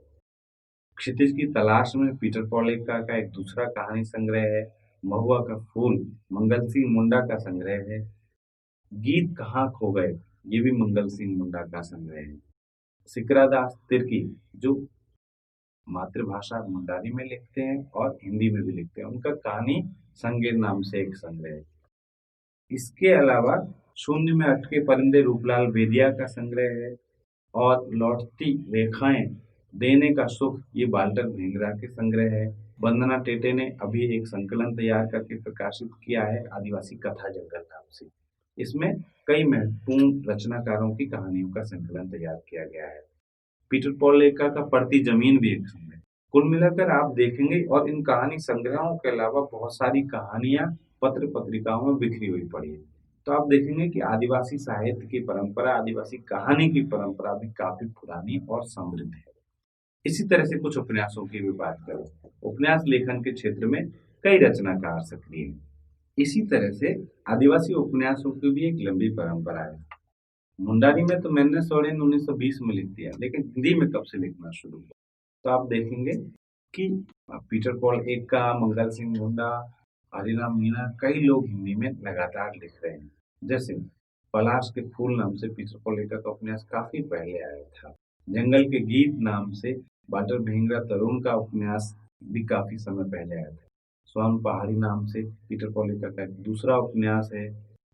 क्षितिज की तलाश में पीटर पॉलेका का एक दूसरा कहानी संग्रह है। महुआ का फूल मंगल सिंह मुंडा का संग्रह है। गीत कहाँ खो गए, ये भी मंगल सिंह मुंडा का संग्रह है। सिकरा दास तिर्की जो मातृभाषा मुंडारी में लिखते हैं और हिंदी में भी लिखते हैं, उनका कहानी संगीत नाम से एक संग्रह है। इसके अलावा शून्य में अटके परिंदे रूपलाल बेदिया का संग्रह है, और लौटती रेखाएं देने का सुख, ये बाल्टर भेंगरा के संग्रह है। वंदना टेटे ने अभी एक संकलन तैयार करके प्रकाशित किया है आदिवासी कथा जंगल नाम से। इसमें कई महत्वपूर्ण रचनाकारों की कहानियों का संकलन तैयार किया गया है। पीटर पॉल लेका का पड़ती जमीन भी एक संग्रह। कुल मिलाकर आप देखेंगे, और इन कहानी संग्रहों के अलावा बहुत सारी कहानियां पत्र पत्रिकाओं में बिखरी हुई पड़ी है। तो आप देखेंगे कि आदिवासी साहित्य की परंपरा, आदिवासी कहानी की परंपरा भी काफी पुरानी और समृद्ध है। इसी तरह से कुछ उपन्यासों की भी बात करें, उपन्यास लेखन के क्षेत्र में कई रचनाकार सक्रिय हैं। इसी तरह से आदिवासी उपन्यासों की भी एक लंबी परंपरा है। मुंडारी में तो मैंने सोरेन 1920 में लिख दिया, लेकिन हिंदी में कब से लिखना शुरू किया, तो आप देखेंगे कि पीटर पॉल एक्का, मंगल सिंह मुंडा, हरिराम मीना, कई लोग हिंदी में लगातार लिख रहे हैं। जैसे पलाश के फूल नाम से पीटर पॉल एक्का का उपन्यास काफी पहले आया था। जंगल के गीत नाम से बाल्टर भेंगरा तरुण का उपन्यास भी काफी समय पहले आया था। स्वर्ण पहाड़ी नाम से पीटर पॉलिका का एक दूसरा उपन्यास है।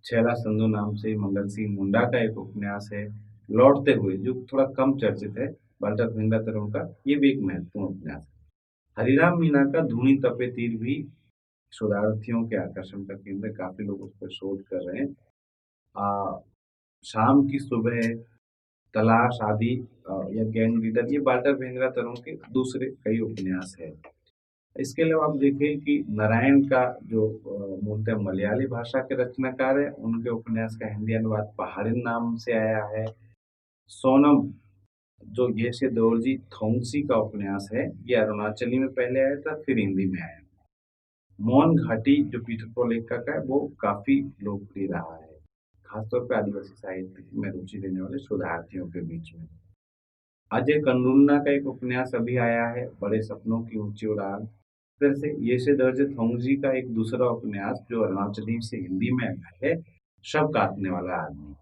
छैला संधू नाम से मंगल सिंह मुंडा का एक उपन्यास है। लौटते हुए जो थोड़ा कम चर्चित है, वाल्टर गंगाधर का, ये भी एक महत्वपूर्ण उपन्यास है। हरिराम मीना का धूनी तपे तीर भी शोधार्थियों के आकर्षण का केंद्र, काफी लोग उस पर शोध कर रहे हैं। आ, शाम की सुबह, तलाश आदि, या गैंग लीडर, ये वाल्टर गंगाधर के दूसरे कई उपन्यास है। इसके अलावा आप देखें कि नारायण का जो मूलतः मलयाली भाषा के रचनाकार है, उनके उपन्यास का हिंदी अनुवाद पहाड़िन नाम से आया है। सोनम, जो येशे दोरजी थोंगसी का उपन्यास है, ये अरुणाचली में पहले आया था, फिर हिंदी में आया। मौन घाटी जो पीटर पोलेका का है, वो काफी लोकप्रिय रहा है, खासतौर पर आदिवासी साहित्य में रुचि लेने वाले शोधार्थियों के बीच में। अजय कंडुन्ना का एक उपन्यास अभी आया है, बड़े सपनों की ऊंची उड़ान। फिर से येशे दर्जे थोंगजी का एक दूसरा उपन्यास जो अरुणाचली से हिंदी में आया है, शव काटने वाला आदमी।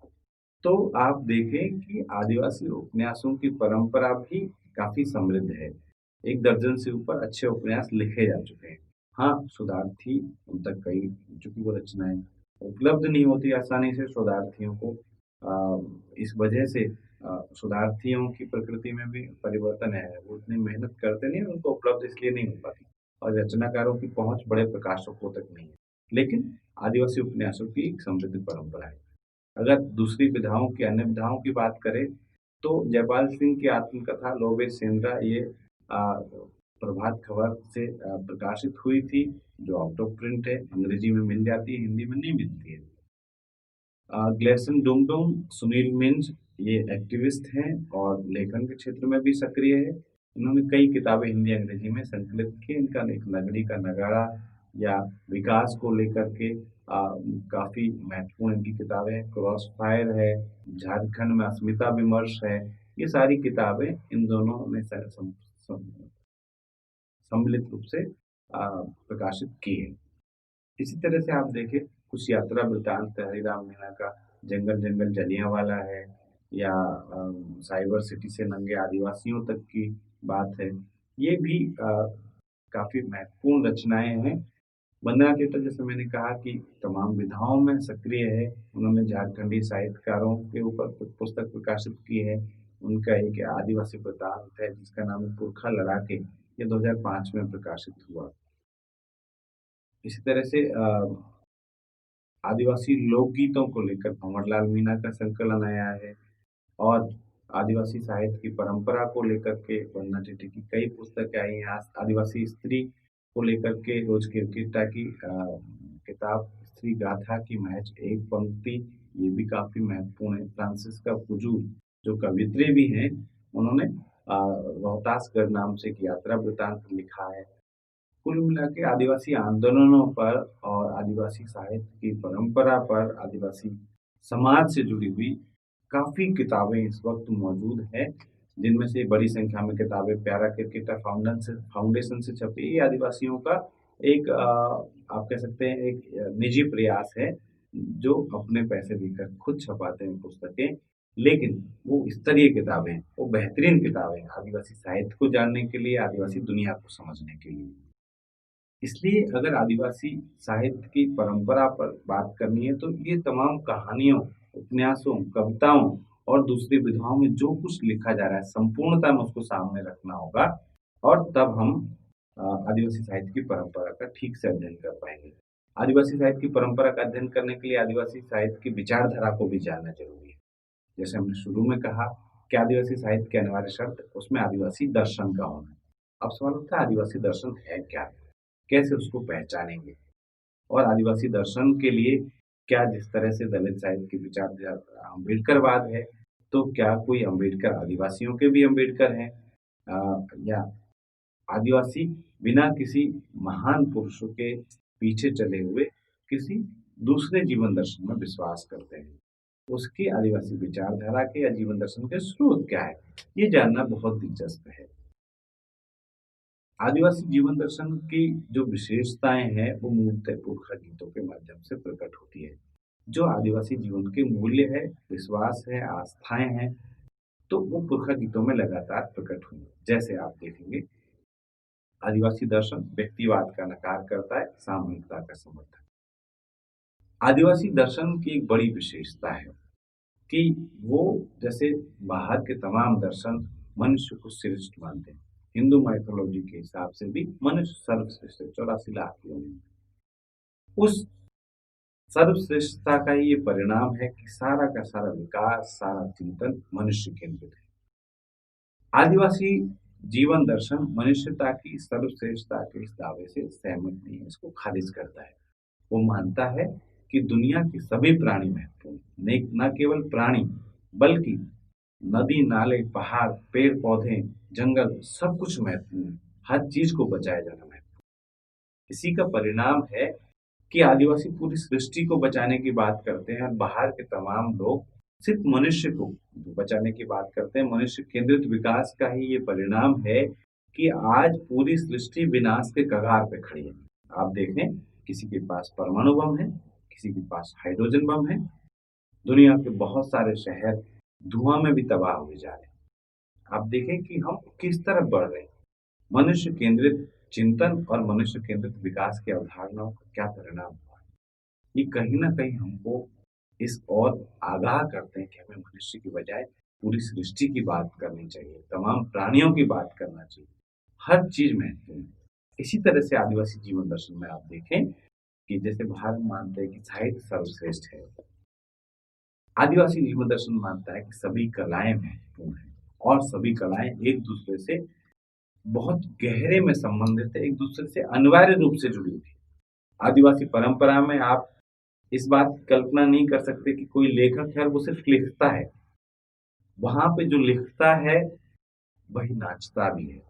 तो आप देखें कि आदिवासी उपन्यासों की परंपरा भी काफी समृद्ध है। एक दर्जन से ऊपर अच्छे उपन्यास लिखे जा चुके हैं। हाँ, शोधार्थी उन तक कई, चूंकि वो रचनाएं उपलब्ध नहीं होती आसानी से शोधार्थियों को, इस वजह से शोधार्थियों की प्रकृति में भी परिवर्तन है, वो उतनी मेहनत करते नहीं, उनको उपलब्ध इसलिए नहीं हो पाती, और रचनाकारों की पहुंच बड़े प्रकाशकों तक नहीं है। लेकिन आदिवासी उपन्यासों की एक समृद्ध परंपरा है। अगर दूसरी विधाओं की, अन्य विधाओं की बात करें, तो जयपाल सिंह की आत्मकथा लोबे सेंद्रा, ये प्रभात खबर से प्रकाशित हुई थी, जो आउट ऑफ प्रिंट है, अंग्रेजी में मिल जाती है, हिंदी में नहीं मिलती है। ग्लेसन डुंगडुंग, सुनील मिंज, ये एक्टिविस्ट हैं और लेखन के क्षेत्र में भी सक्रिय है। इन्होंने कई किताबें हिंदी अंग्रेजी में संकलित की। इनका एक नगरी का नगाड़ा या विकास को लेकर के काफी महत्वपूर्ण इनकी किताबें हैं। क्रॉस फायर है, झारखंड में अस्मिता विमर्श है, ये सारी किताबें इन दोनों ने सम्मिलित रूप से प्रकाशित की है। इसी तरह से आप देखें, कुछ यात्रा वृतांत हरिराम मीना का जंगल जंगल जलियांवाला है, या साइबर सिटी से नंगे आदिवासियों तक की बात है, ये भी काफी महत्वपूर्ण रचनाएं हैं। वंदना थिएटर, जैसे मैंने कहा कि तमाम विधाओं में सक्रिय है, उन्होंने झारखंडी साहित्यकारों के ऊपर कुछ पुस्तक प्रकाशित की है। उनका एक आदिवासी वृतांत है जिसका नाम है पुरखा लड़ाके, ये 2005 में प्रकाशित हुआ। इसी तरह से आदिवासी लोकगीतों को लेकर भंवरलाल मीना का संकलन आया है, और आदिवासी साहित्य की परंपरा को लेकर के वंदना चिट्ठी की कई पुस्तकें आई हैं। आदिवासी स्त्री को लेकर के रोज किरकिट्टा की किताब स्त्री गाथा की महज एक पंक्ति, ये भी काफी महत्वपूर्ण है। फ्रांसिस्का फुजूर जो कवित्री भी हैं, उन्होंने रोहतासगढ़ नाम से एक यात्रा वृतांत लिखा है। कुल मिला के आदिवासी आंदोलनों पर और आदिवासी साहित्य की परंपरा पर, आदिवासी समाज से जुड़ी हुई काफी किताबें इस वक्त मौजूद हैं, जिनमें से बड़ी संख्या में किताबें प्यारा क्रिकेटर फाउंडेशन से छपी। ये आदिवासियों का एक आप कह सकते हैं एक निजी प्रयास है, जो अपने पैसे देकर खुद छपाते हैं पुस्तकें, लेकिन वो स्तरीय किताबें, वो बेहतरीन किताबें आदिवासी साहित्य को जानने के लिए, आदिवासी दुनिया को समझने के लिए। इसलिए अगर आदिवासी साहित्य की परंपरा पर बात करनी है, तो ये तमाम कहानियों, उपन्यासों, कविताओं और दूसरी विधाओं में जो कुछ लिखा जा रहा है, संपूर्णता में उसको सामने रखना होगा, और तब हम आदिवासी साहित्य की परंपरा का ठीक से अध्ययन कर पाएंगे। आदिवासी साहित्य की परंपरा का अध्ययन करने के लिए आदिवासी साहित्य की विचारधारा को भी जानना जरूरी है। जैसे हमने शुरू में कहा कि आदिवासी साहित्य के अनिवार्य शर्त, उसमें आदिवासी दर्शन का होना है। अब सवाल उठता है, आदिवासी दर्शन है क्या, कैसे उसको पहचानेंगे, और आदिवासी दर्शन के लिए क्या, जिस तरह से दलित साहित्य की विचारधारा अम्बेडकरवाद है, तो क्या कोई अम्बेडकर आदिवासियों के भी अम्बेडकर हैं, या आदिवासी बिना किसी महान पुरुषों के पीछे चले हुए किसी दूसरे जीवन दर्शन में विश्वास करते हैं, उसकी आदिवासी विचारधारा के या जीवन दर्शन के स्रोत क्या है, ये जानना बहुत दिलचस्प है। आदिवासी जीवन दर्शन की जो विशेषताएं हैं, वो मूलतः पुरखा गीतों के माध्यम से प्रकट होती है। जो आदिवासी जीवन के मूल्य है, विश्वास है, आस्थाएं हैं, तो वो पुरखा गीतों में लगातार प्रकट हुई। जैसे आप देखेंगे, आदिवासी दर्शन व्यक्तिवाद का नकार करता है, सामूहिकता का समर्थन। आदिवासी दर्शन की एक बड़ी विशेषता है कि वो जैसे बाहर के तमाम दर्शन मनुष्य को श्रेष्ठ मानते हैं। हिंदू माइथोलॉजी के हिसाब से भी मनुष्य सर्वश्रेष्ठ है 84 लाख योनि में। उस सर्वश्रेष्ठता का ये परिणाम है कि सारा का सारा विकास, सारा चिंतन मनुष्य केंद्रित है। आदिवासी जीवन दर्शन मनुष्यता की सर्वश्रेष्ठता के इस दावे से सहमत नहीं है, इसको खारिज करता है। वो मानता है कि दुनिया के सभी प्राणी महत्वपूर्ण हैं, न केवल प्राणी बल्कि नदी, नाले, पहाड़, पेड़ पौधे, जंगल सब कुछ महत्वपूर्ण है। हर चीज को बचाया जाना महत्वपूर्ण। इसी का परिणाम है कि आदिवासी पूरी सृष्टि को बचाने की बात करते हैं और बाहर के तमाम लोग सिर्फ मनुष्य को बचाने की बात करते हैं। मनुष्य केंद्रित विकास का ही ये परिणाम है कि आज पूरी सृष्टि विनाश के कगार पे खड़ी है। आप देखें, किसी के पास परमाणु बम है, किसी के पास हाइड्रोजन बम है। दुनिया के बहुत सारे शहर धुआं में भी तबाह हुए जा रहे हैं। आप देखें कि हम किस तरफ बढ़ रहे हैं। मनुष्य केंद्रित चिंतन और मनुष्य केंद्रित विकास की अवधारणाओं का क्या परिणाम हुआ है, ये कहीं ना कहीं हमको इस ओर आगाह करते हैं कि हमें मनुष्य की बजाय पूरी सृष्टि की बात करनी चाहिए, तमाम प्राणियों की बात करना चाहिए। हर चीज महत्वपूर्ण है। इसी तरह से आदिवासी जीवन दर्शन में आप देखें कि जैसे भारत मानते हैं कि साहित्य सर्वश्रेष्ठ है, आदिवासी जीवन दर्शन मानता है कि सभी कलाएं महत्वपूर्ण हैं और सभी कलाएं एक दूसरे से बहुत गहरे में संबंधित है, एक दूसरे से अनिवार्य रूप से जुड़ी हुई है। आदिवासी परंपरा में आप इस बात की कल्पना नहीं कर सकते कि कोई लेखक है और वो सिर्फ लिखता है। वहां पे जो लिखता है वही नाचता भी है,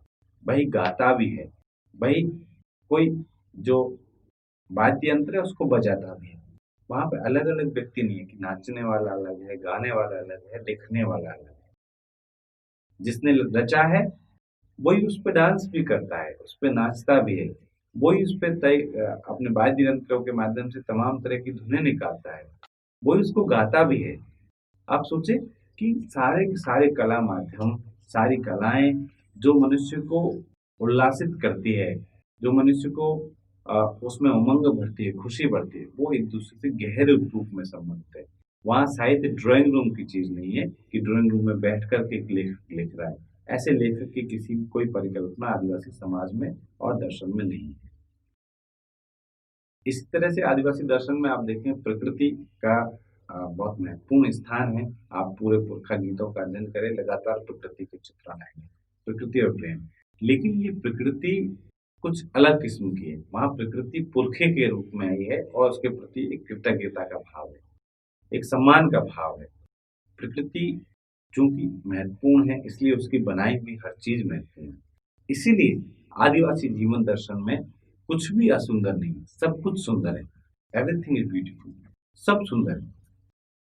वही गाता भी है, वही कोई जो वाद्य यंत्र है उसको बजाता भी है। वहां पे अलग अलग व्यक्ति नहीं है कि नाचने वाला अलग है, गाने वाला अलग है, लिखने वाला अलग है। जिसने रचा है वही उस पर डांस भी करता है, उस पर नाचता भी है, वही उस पर तय अपने वाद्य यंत्रों के माध्यम से तमाम तरह की धुनें निकालता है, वही उसको गाता भी है। आप सोचे कि सारे के सारे कला माध्यम, सारी कलाएं जो मनुष्य को उल्लासित करती है, जो मनुष्य को उसमें उमंग भरती है, खुशी भरती है, वो एक दूसरे से गहरे रूप में संबंधित है। वहाँ साहित्य ड्राइंग रूम की चीज नहीं है कि ड्राइंग रूम में बैठ करके एक लेखक लिख रहा है। ऐसे लेखक की किसी कोई परिकल्पना आदिवासी समाज में और दर्शन में नहीं है। इस तरह से आदिवासी दर्शन में आप देखें प्रकृति का बहुत महत्वपूर्ण स्थान है। आप पूरे पुरखा गीतों का अध्ययन करें, लगातार प्रकृति के चित्रण आएंगे, प्रकृति और प्रेम। लेकिन ये प्रकृति कुछ अलग किस्म की है। वहाँ प्रकृति पुरखे के रूप में आई है और उसके प्रति एक कृतज्ञता का भाव है, एक सम्मान का भाव है। प्रकृति चूंकि महत्वपूर्ण है इसलिए उसकी बनाई हुई हर चीज महत्वपूर्ण है। इसीलिए आदिवासी जीवन दर्शन में कुछ भी असुंदर नहीं है, सब कुछ सुंदर है। एवरीथिंग इज ब्यूटीफुल, सब सुंदर है।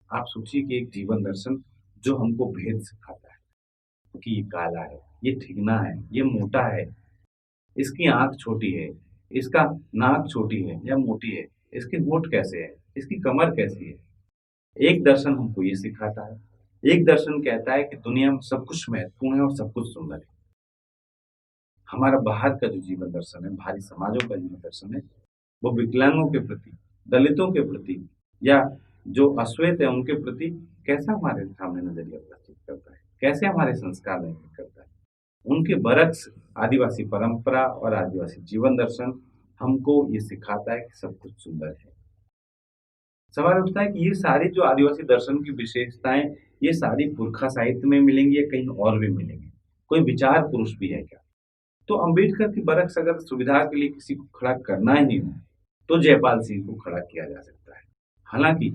आप सोचिए कि एक जीवन दर्शन जो हमको भेद सिखाता है कि ये काला है, ये ठिगना है, ये मोटा है, इसकी आंख छोटी है, इसका नाक छोटी है या मोटी है, इसके होंठ कैसे है, इसकी कमर कैसी है। एक दर्शन हमको ये सिखाता है, एक दर्शन कहता है कि दुनिया में सब कुछ महत्वपूर्ण है और सब कुछ सुंदर है। हमारा बाहर का जो जीवन दर्शन है, बाहरी समाजों का जीवन दर्शन है, वो विकलांगों के प्रति, दलितों के प्रति या जो अश्वेत है उनके प्रति कैसा हमारे सामने नजरिया प्रस्तुत करता है, कैसे हमारे संस्कार निर्मित करता है। उनके बरक्स आदिवासी परंपरा और आदिवासी जीवन दर्शन हमको ये सिखाता है कि सब कुछ सुंदर है। सवाल उठता है कि ये सारी जो आदिवासी दर्शन की विशेषताएं ये सारी पुरखा साहित्य में मिलेंगी या कहीं और भी मिलेंगी, कोई विचार पुरुष भी है क्या? तो अंबेडकर की बरक्स अगर सुविधा के लिए किसी को खड़ा करना ही नहीं हो तो जयपाल सिंह को खड़ा किया जा सकता है। हालांकि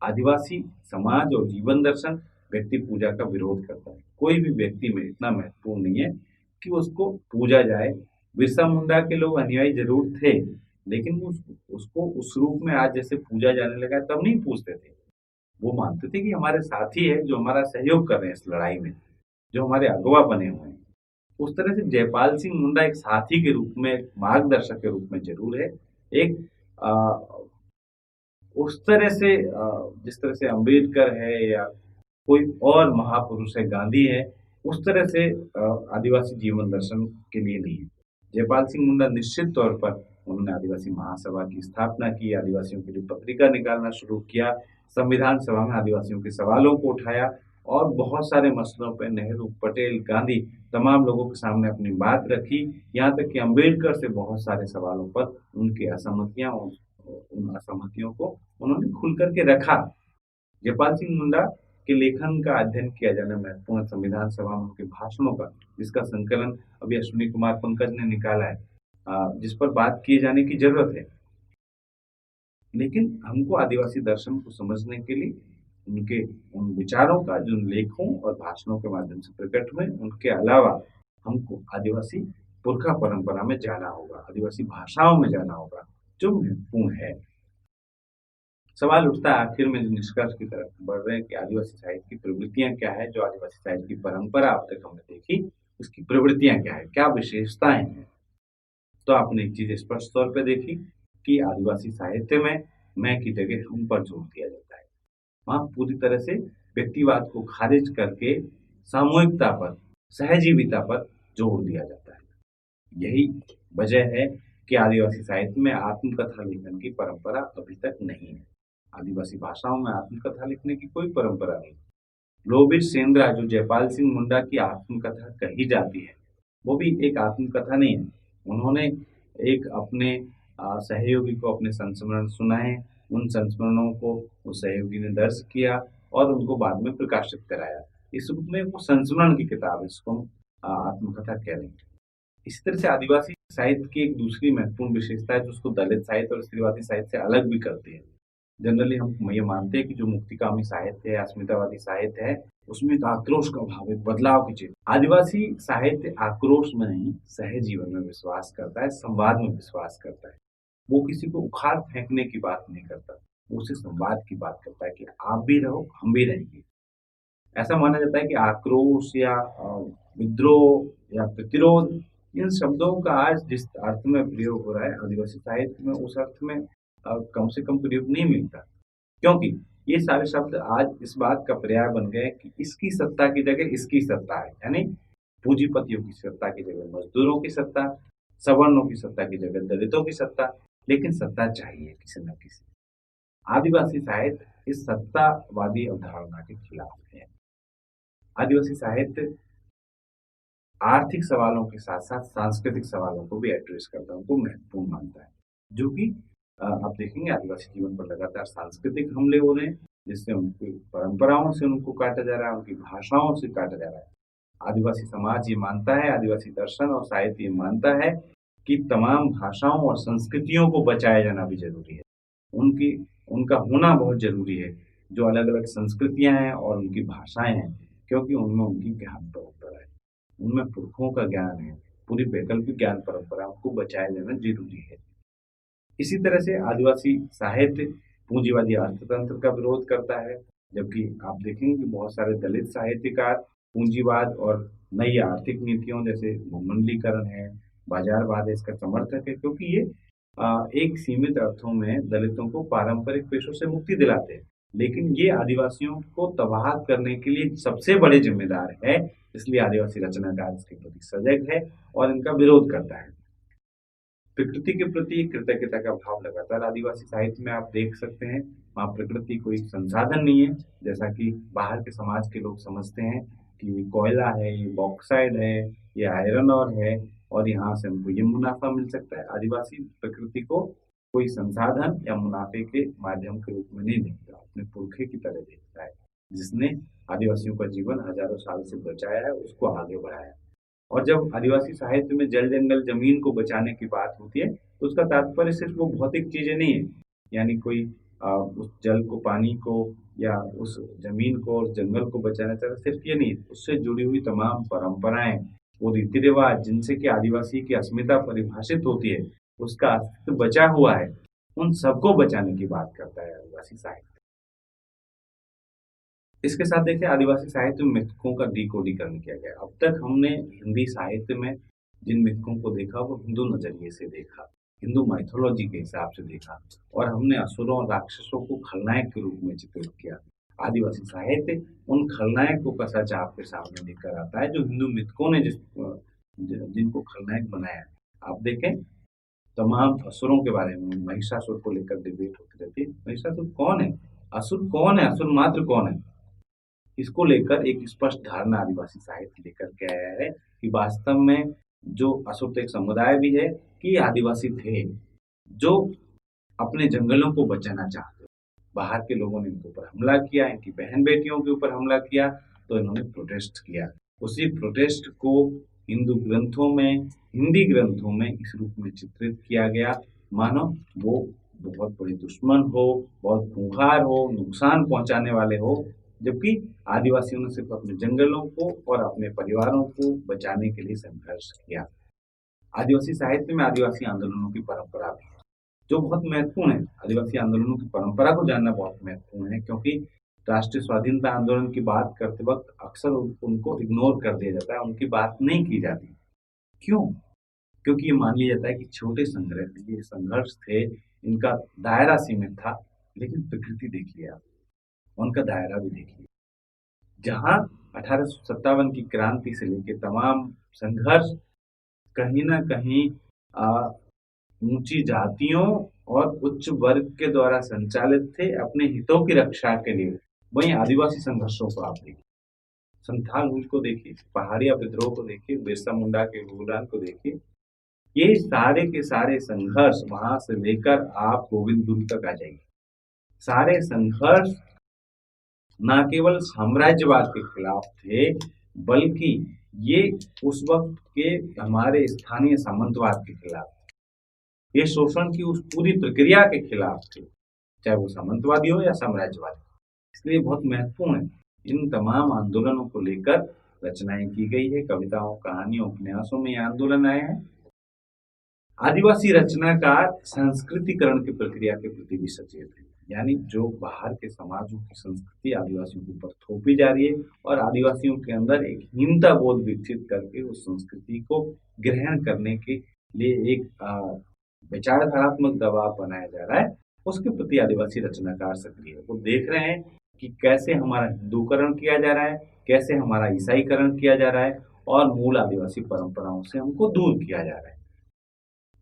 आदिवासी समाज और जीवन दर्शन व्यक्ति पूजा का विरोध करता है। कोई भी व्यक्ति में इतना महत्वपूर्ण नहीं है कि उसको पूजा जाए। बिरसा मुंडा के लोग अनुयायी जरूर थे, लेकिन वो उसको उस रूप में आज जैसे पूजा जाने लगा तब नहीं पूछते थे। वो मानते थे कि हमारे साथी है जो हमारा सहयोग कर रहे हैं इस लड़ाई में, जो हमारे अगवा बने हुए हैं। उस तरह से जयपाल सिंह मुंडा एक साथी के रूप में, मार्गदर्शक के रूप में जरूर है। एक उस तरह से जिस तरह से अंबेडकर है या कोई और महापुरुष है, गांधी है, उस तरह से आदिवासी जीवन दर्शन के लिए नहीं है। जयपाल सिंह मुंडा निश्चित तौर पर उन्होंने आदिवासी महासभा की स्थापना की, आदिवासियों के लिए पत्रिका निकालना शुरू किया, संविधान सभा में आदिवासियों के सवालों को उठाया और बहुत सारे मसलों पर नेहरू, पटेल, गांधी तमाम लोगों के सामने अपनी बात रखी। यहाँ तक कि अम्बेडकर से बहुत सारे सवालों पर उनकी असहमतियां, उन असहमतियों को उन्होंने खुल करके रखा। जयपाल सिंह मुंडा के लेखन का अध्ययन किया जाना महत्वपूर्ण, संविधान सभा में उनके भाषणों का, जिसका संकलन अभी अश्विनी कुमार पंकज ने निकाला है, जिस पर बात किए जाने की जरूरत है। लेकिन हमको आदिवासी दर्शन को समझने के लिए उनके उन विचारों का जो लेखों और भाषणों के माध्यम से प्रकट हुए, उनके अलावा हमको आदिवासी पुरखा परंपरा में जाना होगा, आदिवासी भाषाओं में जाना होगा, जो महत्वपूर्ण है। सवाल उठता है आखिर में जो निष्कर्ष की तरफ बढ़ रहे हैं कि आदिवासी साहित्य की प्रवृत्तियां क्या है, जो आदिवासी साहित्य की परंपरा अब तक हमने देखी, उसकी प्रवृत्तियां क्या है, क्या विशेषताएं हैं। तो आपने एक चीज स्पष्ट तौर पर देखी कि आदिवासी साहित्य में मैं की जगह हम पर जोर दिया जाता है। वहां पूरी तरह से व्यक्तिवाद को खारिज करके सामूहिकता पर, सहजीविता पर जोर दिया जाता है। यही वजह है कि आदिवासी साहित्य में आत्मकथा लेखन की परंपरा अभी तक नहीं है। आदिवासी भाषाओं में आत्मकथा लिखने की कोई परंपरा नहीं। लोबिर सेंद्रा, जो जयपाल सिंह मुंडा की आत्मकथा कही जाती है, वो भी एक आत्मकथा नहीं है। उन्होंने एक अपने सहयोगी को अपने संस्मरण सुनाए, उन संस्मरणों को उस सहयोगी ने दर्ज किया और उनको बाद में प्रकाशित कराया। इस रूप में वो संस्मरण की किताब है, इसको हम आत्मकथा कह रहे हैं। इसी तरह से आदिवासी साहित्य की एक दूसरी महत्वपूर्ण विशेषता है जो उसको दलित साहित्य और स्त्रीवादी साहित्य से अलग भी करती है। जनरली हम ये मानते हैं कि जो मुक्तिकामी साहित्य है, अस्मितावादी साहित्य है, उसमें एक आक्रोश का भाव, एक बदलाव की चीज। आदिवासी साहित्य आक्रोश में नहीं, सहजीवन में विश्वास करता है, संवाद में विश्वास करता है। वो किसी को उखाड़ फेंकने की बात नहीं करता, वो उसे संवाद की बात करता है कि आप भी रहो, हम भी रहेंगे। ऐसा माना जाता है कि आक्रोश या विद्रोह या प्रतिरोध, इन शब्दों का आज जिस अर्थ में प्रयोग हो रहा है आदिवासी साहित्य में, उस अर्थ में कम से कम प्रयोग नहीं मिलता, क्योंकि ये सारे शब्द आज इस बात का पर्याय बन गए कि इसकी सत्ता की जगह इसकी सत्ता है। यानी पूंजीपतियों की सत्ता की जगह मजदूरों की सत्ता, सवर्णों की सत्ता की जगह दलितों की सत्ता, लेकिन सत्ता चाहिए किसी न किसी। आदिवासी साहित्य इस सत्तावादी अवधारणा के खिलाफ है। आदिवासी साहित्य आर्थिक सवालों के साथ साथ सांस्कृतिक सवालों को भी एड्रेस करता है, उनको महत्वपूर्ण मानता है, जो कि आप देखेंगे आदिवासी जीवन पर लगातार सांस्कृतिक हमले हो रहे हैं, जिससे उनकी परंपराओं से उनको काटा जा रहा है, उनकी भाषाओं से काटा जा रहा है। आदिवासी समाज ये मानता है, आदिवासी दर्शन और साहित्य ये मानता है कि तमाम भाषाओं और संस्कृतियों को बचाया जाना भी जरूरी है। उनकी उनका होना बहुत जरूरी है, जो अलग अलग संस्कृतियां हैं और उनकी भाषाएं हैं, क्योंकि उनमें उनकी ज्ञान परंपरा है, उनमें पुरखों का ज्ञान है, पूरी वैकल्पिक ज्ञान परंपरा को बचाया जाना जरूरी है। इसी तरह से आदिवासी साहित्य पूंजीवादी अर्थतंत्र का विरोध करता है, जबकि आप देखेंगे कि बहुत सारे दलित साहित्यकार पूंजीवाद और नई आर्थिक नीतियों जैसे भूमंडलीकरण है, बाजारवाद है, इसका समर्थक है, क्योंकि ये एक सीमित अर्थों में दलितों को पारंपरिक पेशों से मुक्ति दिलाते हैं, लेकिन ये आदिवासियों को तबाह करने के लिए सबसे बड़े जिम्मेदार है। इसलिए आदिवासी रचनाकार इसके प्रति सजग है और इनका विरोध करता है। प्रकृति के प्रति कृतज्ञता का भाव लगातार आदिवासी साहित्य में आप देख सकते हैं। वहाँ प्रकृति कोई संसाधन नहीं है, जैसा कि बाहर के समाज के लोग समझते हैं कि कोयला है, ये बॉक्साइड है, ये आयरन और है और यहाँ से हमको ये मुनाफा मिल सकता है। आदिवासी प्रकृति को कोई संसाधन या मुनाफे के माध्यम के रूप में नहीं देखता, अपने पुरखे की तरह देखता है, जिसने आदिवासियों का जीवन हजारों साल से बचाया है, उसको आगे बढ़ाया है। और जब आदिवासी साहित्य में जल जंगल जमीन को बचाने की बात होती है, तो उसका तात्पर्य सिर्फ वो भौतिक चीजें नहीं है, यानी कोई उस जल को, पानी को या उस जमीन को और जंगल को बचाना चाहता, सिर्फ ये नहीं, उससे जुड़ी हुई तमाम परंपराएं, वो रीति रिवाज जिनसे कि आदिवासी की अस्मिता परिभाषित होती है, उसका अस्तित्व बचा हुआ है, उन सबको बचाने की बात करता है आदिवासी साहित्य। इसके साथ देखिए आदिवासी साहित्य में मिथकों का डिकोडीकरण किया गया। अब तक हमने हिंदी साहित्य में जिन मिथकों को देखा वो हिंदू नजरिए से देखा, हिंदू माइथोलॉजी के हिसाब से देखा, और हमने असुरों और राक्षसों को खलनायक के रूप में चित्रित किया। आदिवासी साहित्य उन खलनायकों का सच आपके सामने लेकर आता है जो हिंदू मिथकों ने जिनको खलनायक बनाया। आप देखें तमाम असुरों के बारे में, महिषासुर को लेकर डिबेट होती रहती है। महिषासुर कौन है, असुर कौन है, असुर मात्र कौन है, इसको लेकर एक स्पष्ट धारणा आदिवासी साहित्य लेकर के आया है कि वास्तव में जो असुर तो एक समुदाय भी है कि आदिवासी थे जो अपने जंगलों को बचाना चाहते। बाहर के लोगों ने इनके ऊपर हमला किया, इनकी बहन बेटियों के ऊपर हमला किया, तो इन्होंने प्रोटेस्ट किया। उसी प्रोटेस्ट को हिंदू ग्रंथों में, हिंदी ग्रंथों में इस रूप में चित्रित किया गया मानो वो बहुत बड़े दुश्मन हो, बहुत खूंखार हो, नुकसान पहुंचाने वाले हो, जबकि आदिवासियों ने सिर्फ अपने जंगलों को और अपने परिवारों को बचाने के लिए संघर्ष किया। आदिवासी साहित्य में आदिवासी आंदोलनों की परंपरा भी है, जो बहुत महत्वपूर्ण है। आदिवासी आंदोलनों की परंपरा को जानना बहुत महत्वपूर्ण है, क्योंकि राष्ट्रीय स्वाधीनता आंदोलन की बात करते वक्त अक्सर उनको इग्नोर कर दिया जाता है, उनकी बात नहीं की जाती। क्यों? क्योंकि ये मान लिया जाता है कि छोटे संघर्ष, ये संघर्ष थे, इनका दायरा सीमित था। लेकिन प्रकृति देखिए आप, उनका दायरा भी देखिए, जहां 1857 की क्रांति से लेकर तमाम संघर्ष कहीं ना कहीं ऊंची जातियों और उच्च वर्ग के द्वारा संचालित थे अपने हितों की रक्षा के लिए। वहीं आदिवासी संघर्षों को आप देखिए, संथाल हुल को देखिए, पहाड़िया विद्रोह को देखिए, बिरसा मुंडा के योगदान को देखिए, ये सारे के सारे संघर्ष वहां से लेकर आप गोविंद गुरु तक आ जाइए, सारे संघर्ष न केवल साम्राज्यवाद के खिलाफ थे, बल्कि ये उस वक्त के हमारे स्थानीय सामंतवाद के खिलाफ, ये शोषण की उस पूरी प्रक्रिया के खिलाफ थे, चाहे वो सामंतवादी हो या साम्राज्यवादी। इसलिए बहुत महत्वपूर्ण है, इन तमाम आंदोलनों को लेकर रचनाएं की गई है, कविताओं, कहानियों, उपन्यासों में ये आंदोलन आए हैं। आदिवासी रचनाकार संस्कृतिकरण की प्रक्रिया के प्रति भी सचेत है, यानी जो बाहर के समाजों की संस्कृति आदिवासियों के ऊपर थोपी जा रही है और आदिवासियों के अंदर एक हीनता बोध विकसित करके उस संस्कृति को ग्रहण करने के लिए एक विचारधारात्मक दबाव बनाया जा रहा है, उसके प्रति आदिवासी रचनाकार सक्रिय है। वो देख रहे हैं कि कैसे हमारा हिंदूकरण किया जा रहा है, कैसे हमारा ईसाईकरण किया जा रहा है और मूल आदिवासी परंपराओं से हमको दूर किया जा रहा है।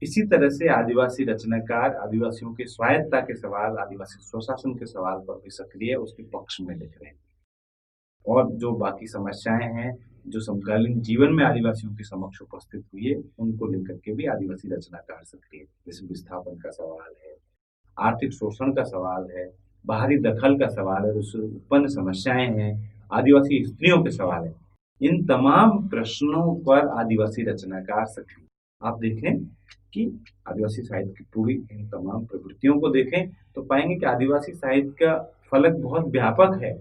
इसी तरह से आदिवासी रचनाकार आदिवासियों के स्वायत्तता के सवाल, आदिवासी स्वशासन के सवाल पर भी सक्रिय उसके पक्ष में लिख रहे हैं। और जो बाकी समस्याएं हैं जो समकालीन जीवन में आदिवासियों के समक्ष उपस्थित हुई है, उनको लेकर के भी आदिवासी रचनाकार सक्रिय, जैसे विस्थापन का सवाल है, आर्थिक शोषण का सवाल है, बाहरी दखल का सवाल है, उससे उत्पन्न समस्याएं हैं, आदिवासी स्त्रियों के सवाल है। इन तमाम प्रश्नों पर आदिवासी रचनाकार सक्रिय। आप देखें कि आदिवासी साहित्य की पूरी इन तमाम प्रवृत्तियों को देखें तो पाएंगे कि आदिवासी साहित्य का फलक बहुत व्यापक है।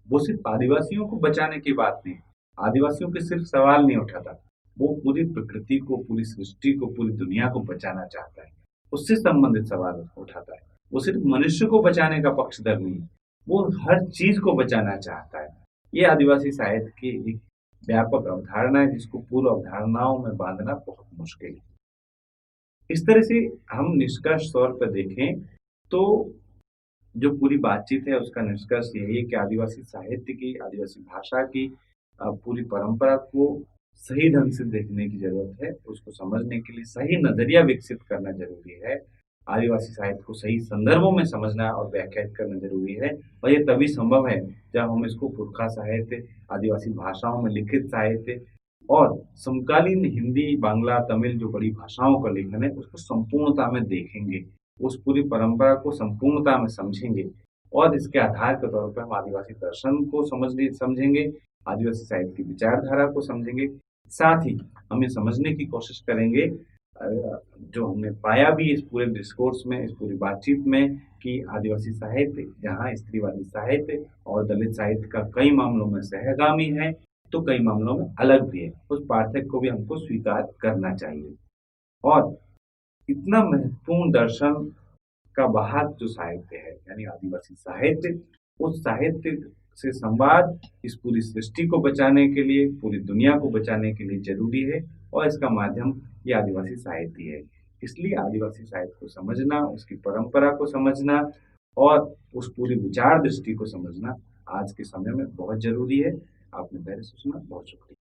वो सिर्फ आदिवासियों को बचाने की बात नहीं, आदिवासियों के सिर्फ सवाल नहीं उठाता, वो पूरी प्रकृति को, पूरी सृष्टि को, पूरी दुनिया को बचाना चाहता है, उससे संबंधित सवाल उठाता है। वो सिर्फ मनुष्य को बचाने का पक्षधर नहीं, वो हर चीज को बचाना चाहता है। ये आदिवासी साहित्य की एक व्यापक अवधारणा है, जिसको पूर्व अवधारणाओं में बांधना बहुत मुश्किल है। इस तरह से हम निष्कर्ष तौर पर देखें तो जो पूरी बातचीत है उसका निष्कर्ष यही है कि आदिवासी साहित्य की, आदिवासी भाषा की पूरी परंपरा को सही ढंग से देखने की जरूरत है। उसको समझने के लिए सही नजरिया विकसित करना जरूरी है। आदिवासी साहित्य को सही संदर्भों में समझना और व्याख्यात करना जरूरी है, और ये तभी संभव है जब हम इसको पुरखा साहित्य, आदिवासी भाषाओं में लिखित साहित्य और समकालीन हिंदी, बांग्ला, तमिल जो बड़ी भाषाओं का लेखन है उसको संपूर्णता में देखेंगे, उस पूरी परंपरा को संपूर्णता में समझेंगे, और इसके आधार के तौर पर हम आदिवासी दर्शन को समझेंगे, आदिवासी साहित्य की विचारधारा को समझेंगे। साथ ही हम ये समझने की कोशिश करेंगे जो हमने पाया भी इस पूरे डिस्कोर्स में, इस पूरी बातचीत में, कि आदिवासी साहित्य जहाँ स्त्रीवादी साहित्य और दलित साहित्य का कई मामलों में सहगामी है तो कई मामलों में अलग भी है। उस पार्थक्य को भी हमको स्वीकार करना चाहिए। और इतना महत्वपूर्ण दर्शन का वाहक जो साहित्य है यानी आदिवासी साहित्य, उस साहित्य से संवाद इस पूरी सृष्टि को बचाने के लिए, पूरी दुनिया को बचाने के लिए जरूरी है, और इसका माध्यम ये आदिवासी साहित्य है। इसलिए आदिवासी साहित्य को समझना, उसकी परंपरा को समझना और उस पूरी विचार दृष्टि को समझना आज के समय में बहुत जरूरी है। आपने धैर्य से सुना, बहुत शुक्रिया।